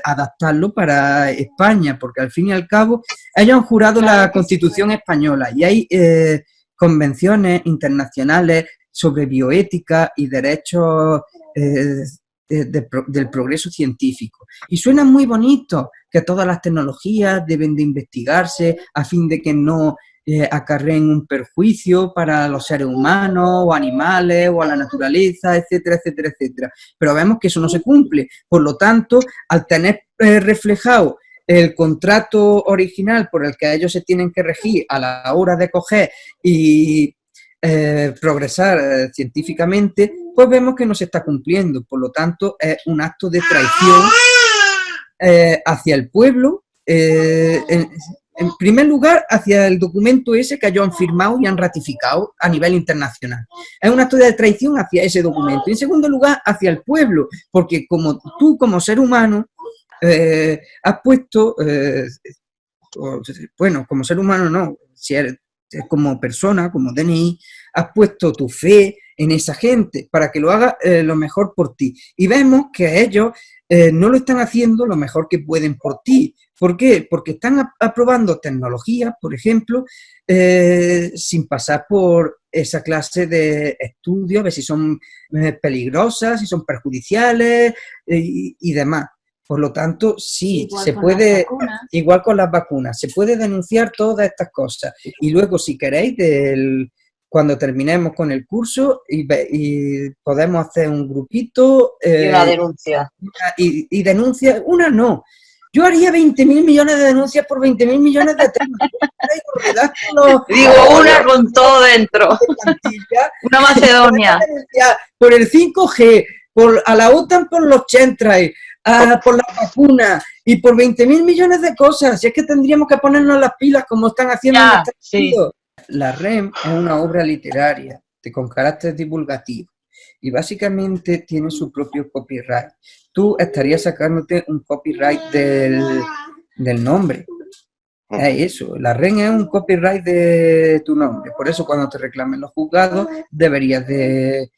adaptarlo para España, porque al fin y al cabo ellos han jurado la Constitución española y hay convenciones internacionales sobre bioética y derechos del progreso científico. Y suena muy bonito que todas las tecnologías deben de investigarse a fin de que no acarreen un perjuicio para los seres humanos o animales o a la naturaleza, etcétera, etcétera, etcétera. Pero vemos que eso no se cumple. Por lo tanto, al tener reflejado el contrato original por el que ellos se tienen que regir a la hora de coger y progresar científicamente, pues vemos que no se está cumpliendo. Por lo tanto, es un acto de traición hacia el pueblo, en primer lugar, hacia el documento ese que ellos han firmado y han ratificado a nivel internacional. Es un acto de traición hacia ese documento. Y en segundo lugar, hacia el pueblo, porque como tú, como ser humano, has puesto, bueno, como ser humano no, si eres como persona, como DNI, has puesto tu fe en esa gente para que lo haga lo mejor por ti. Y vemos que ellos no lo están haciendo lo mejor que pueden por ti. ¿Por qué? Porque están aprobando tecnologías, por ejemplo, sin pasar por esa clase de estudios, a ver si son peligrosas, si son perjudiciales y demás. Por lo tanto, sí, se puede, igual con las vacunas, se puede denunciar todas estas cosas. Y luego, si queréis, del cuando terminemos con el curso y podemos hacer un grupito.
Y una denuncia.
Y denuncia, una no. Yo haría 20.000 millones de denuncias por 20.000 millones de temas.
Digo, una con todo dentro. Una Macedonia.
Por el 5G, a la OTAN por los chemtrails, por la vacuna y por 20.000 millones de cosas. Si es que tendríamos que ponernos las pilas como están haciendo en Estados Unidos. La REM es una obra literaria con carácter divulgativo y básicamente tiene su propio copyright. Tú estarías sacándote un copyright del nombre. Es eso, la REM es un copyright de tu nombre. Por eso cuando te reclamen los juzgados deberías de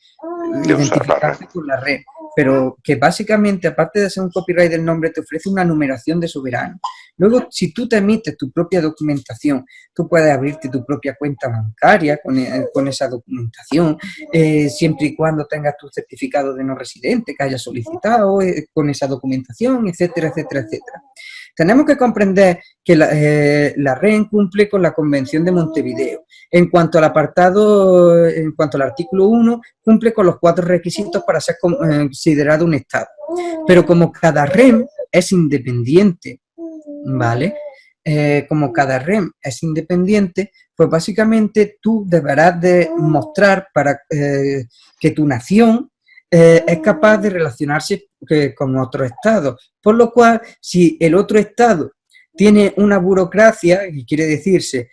identificarte con la REM. Pero que básicamente, aparte de ser un copyright del nombre, te ofrece una numeración de soberano. Luego, si tú te emites tu propia documentación, tú puedes abrirte tu propia cuenta bancaria con esa documentación, siempre y cuando tengas tu certificado de no residente que hayas solicitado con esa documentación, etcétera, etcétera, etcétera. Tenemos que comprender que la REN cumple con la Convención de Montevideo. En cuanto al apartado, en cuanto al artículo 1, cumple con los 4 requisitos para ser considerado un Estado. Pero como cada REM es independiente, ¿vale? Como cada REM es independiente, pues básicamente tú deberás de mostrar para que tu nación es capaz de relacionarse con otro Estado. Por lo cual, si el otro Estado tiene una burocracia, y quiere decirse,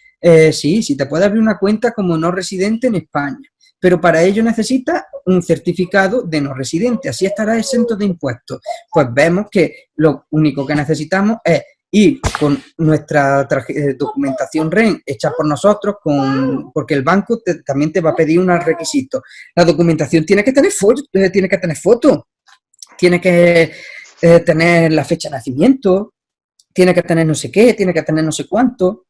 sí, te puede abrir una cuenta como no residente en España, pero para ello necesita un certificado de no residente, así estará exento de impuestos. Pues vemos que lo único que necesitamos es ir con nuestra documentación REN hecha por nosotros, porque el banco también te va a pedir unos requisitos. La documentación tiene que tener foto, tiene que tener la fecha de nacimiento, tiene que tener no sé qué, tiene que tener no sé cuánto.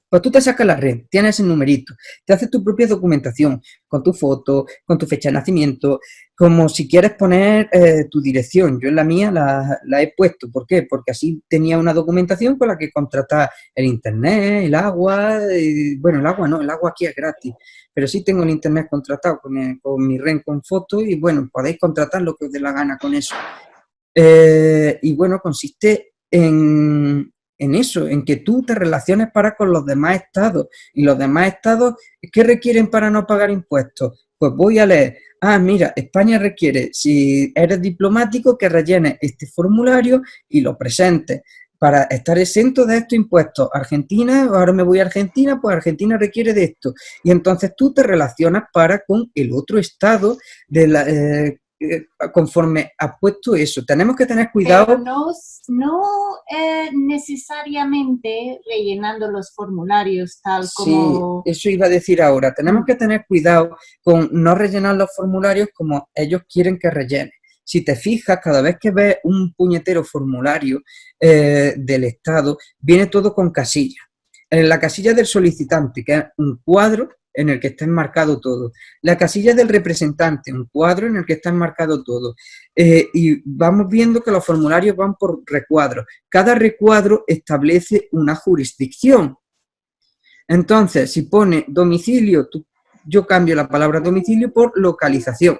Pues tú te sacas la REN, tienes el numerito, te haces tu propia documentación con tu foto, con tu fecha de nacimiento, como si quieres poner tu dirección. Yo en la mía la he puesto. ¿Por qué? Porque así tenía una documentación con la que contratar el internet, el agua, bueno, el agua no, el agua aquí es gratis, pero sí tengo el internet contratado con mi REN con fotos y bueno, podéis contratar lo que os dé la gana con eso. Y bueno, consiste en eso, en que tú te relaciones con los demás estados. Y los demás estados, ¿qué requieren para no pagar impuestos? Pues voy a leer, mira, España requiere, si eres diplomático, que rellenes este formulario y lo presentes para estar exento de estos impuestos. Argentina, ahora me voy a Argentina, pues Argentina requiere de esto. Y entonces tú te relacionas con el otro estado de la... conforme ha puesto eso. Tenemos que tener cuidado.
Pero no necesariamente rellenando los formularios tal como...
Sí, eso iba a decir ahora. Tenemos que tener cuidado con no rellenar los formularios como ellos quieren que rellene. Si te fijas, cada vez que ves un puñetero formulario del Estado, viene todo con casillas. En la casilla del solicitante, que es un cuadro en el que está enmarcado todo. La casilla del representante, un cuadro en el que está enmarcado todo. Y vamos viendo que los formularios van por recuadros. Cada recuadro establece una jurisdicción. Entonces, si pone domicilio, yo cambio la palabra domicilio por localización,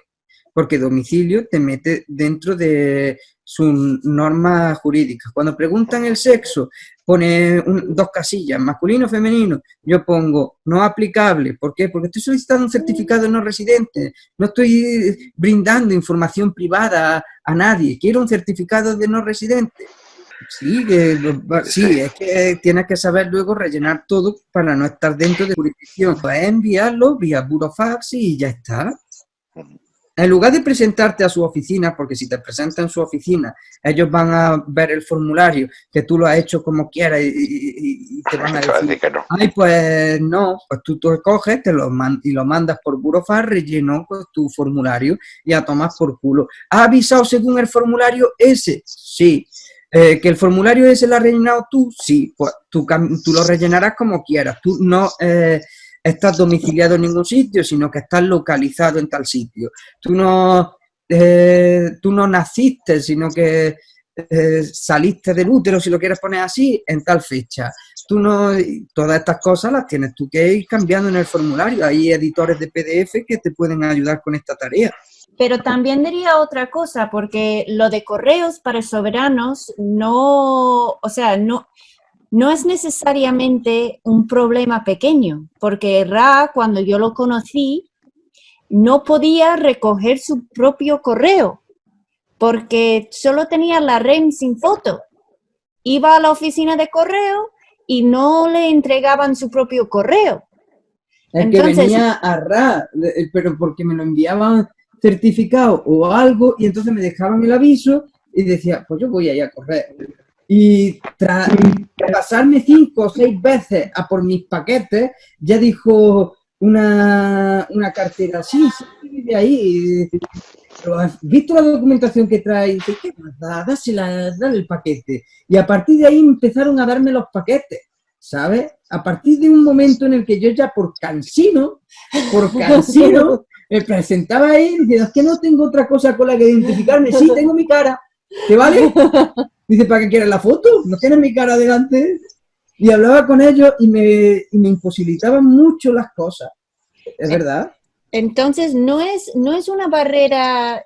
porque domicilio te mete dentro de sus normas jurídicas. Cuando preguntan el sexo, pone 2 casillas, masculino o femenino. Yo pongo no aplicable. ¿Por qué? Porque estoy solicitando un certificado de no residente. No estoy brindando información privada a nadie. Quiero un certificado de no residente. Sí, es que tienes que saber luego rellenar todo para no estar dentro de jurisdicción. Puedes enviarlo vía burofax y ya está. En lugar de presentarte a su oficina, porque si te presentan en su oficina, ellos van a ver el formulario, que tú lo has hecho como quieras y te van a decir que no. Ay, pues no, pues tú coges y lo mandas por burofax, relleno pues, tu formulario y a tomar por culo. ¿Has avisado según el formulario ese? Sí. ¿Que el formulario ese lo has rellenado tú? Sí, pues tú lo rellenarás como quieras. Tú no... estás domiciliado en ningún sitio, sino que estás localizado en tal sitio. Tú no naciste, sino que saliste del útero, si lo quieres poner así, en tal fecha. Tú no, todas estas cosas las tienes tú que ir cambiando en el formulario. Hay editores de PDF que te pueden ayudar con esta tarea.
Pero también diría otra cosa, porque lo de correos para soberanos no, o sea, no es necesariamente un problema pequeño, porque Ra, cuando yo lo conocí, no podía recoger su propio correo, porque solo tenía la REM sin foto. Iba a la oficina de correo y no le entregaban su propio correo.
Entonces, que venía a Ra, pero porque me lo enviaban certificado o algo, y entonces me dejaban el aviso y decía, pues yo voy ahí a correr. Y tras pasarme 5 o 6 veces a por mis paquetes, ya dijo una cartera, sí, de ahí. Pero ¿has visto la documentación que trae? Y dice, ¿qué pasa? Dale el paquete. Y a partir de ahí empezaron a darme los paquetes, ¿sabes? A partir de un momento en el que yo ya por cansino, me presentaba ahí diciendo, es que no tengo otra cosa con la que identificarme. Sí, tengo mi cara. ¿Te vale? Dice, ¿para qué quieres la foto? ¿No tienes mi cara delante? Y hablaba con ellos y me imposibilitaban mucho las cosas. ¿Es verdad?
Entonces, no es una barrera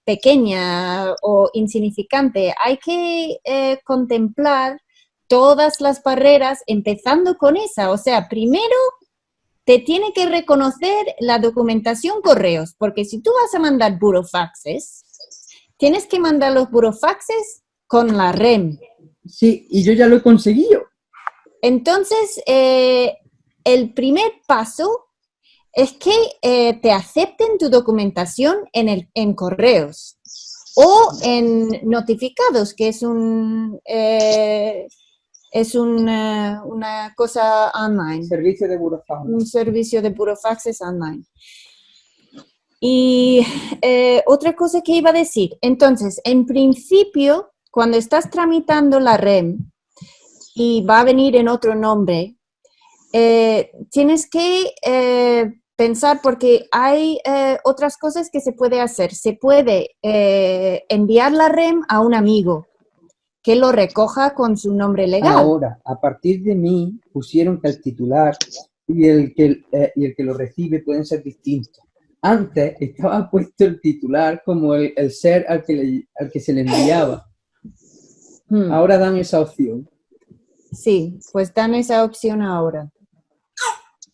pequeña o insignificante. Hay que contemplar todas las barreras, empezando con esa. O sea, primero te tiene que reconocer la documentación correos, porque si tú vas a mandar burofaxes, tienes que mandar los burofaxes con la REM.
Sí, y yo ya lo he conseguido.
Entonces, el primer paso es que te acepten tu documentación en correos o en notificados, que es una cosa online.
Servicio de burofax.
Un servicio de burofaxes online. Y otra cosa que iba a decir, entonces, en principio, cuando estás tramitando la REM y va a venir en otro nombre, tienes que pensar, porque hay otras cosas que se puede hacer. Se puede enviar la REM a un amigo que lo recoja con su nombre legal.
Ahora, a partir de mí, pusieron que el titular y el que lo recibe pueden ser distintos. Antes estaba puesto el titular como el ser al que se le enviaba. Ahora dan esa opción.
Sí, pues dan esa opción ahora.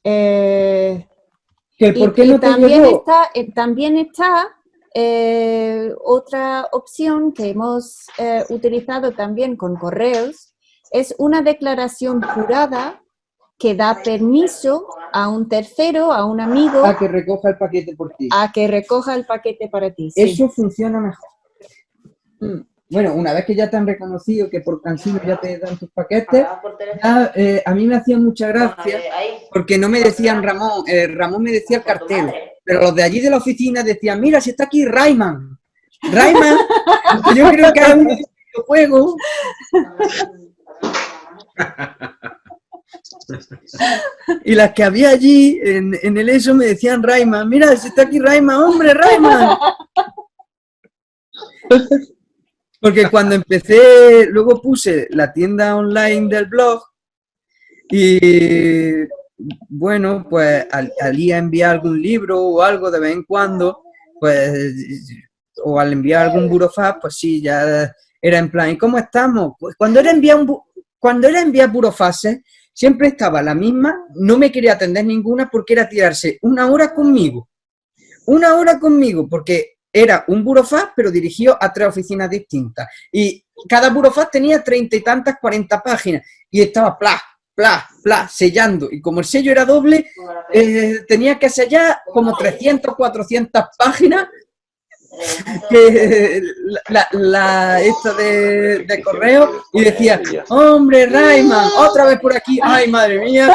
¿Por qué no te
también
llegó?
también está otra opción que hemos utilizado también con correos, es una declaración jurada que da permiso a un tercero, a un amigo,
a que recoja el paquete por ti.
A que recoja el paquete para ti. Sí.
Eso funciona mejor. Bueno, una vez que ya te han reconocido que por cansino ya te dan tus paquetes, ya, a mí me hacía mucha gracia porque no me decían Ramón, Ramón me decía el cartero, pero los de allí de la oficina decían, mira, si está aquí Rayman, yo creo que era un videojuego. Y las que había allí en el ESO me decían Rayman, mira, si está aquí Rayman, hombre, Rayman. Porque cuando empecé, luego puse la tienda online del blog y bueno, pues al ir a enviar algún libro o algo de vez en cuando, pues, o al enviar algún burofax, pues sí, ya era en plan, ¿y cómo estamos? Pues cuando era enviar burofaxes, siempre estaba la misma, no me quería atender ninguna porque era tirarse una hora conmigo, porque era un burofax, pero dirigido a 3 oficinas distintas. Y cada burofax tenía 30 y tantas, 40 páginas. Y estaba sellando. Y como el sello era doble, tenía que sellar como 300, 400 páginas. Que esta de correo. Y decía, hombre, Rayman, otra vez por aquí. Ay, madre mía.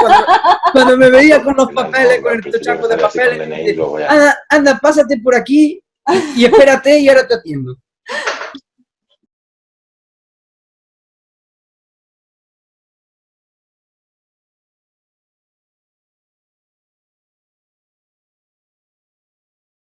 Cuando me veía con los papeles, con el tochaco de papeles, anda, pásate por aquí. Y espérate y ahora te atiendo.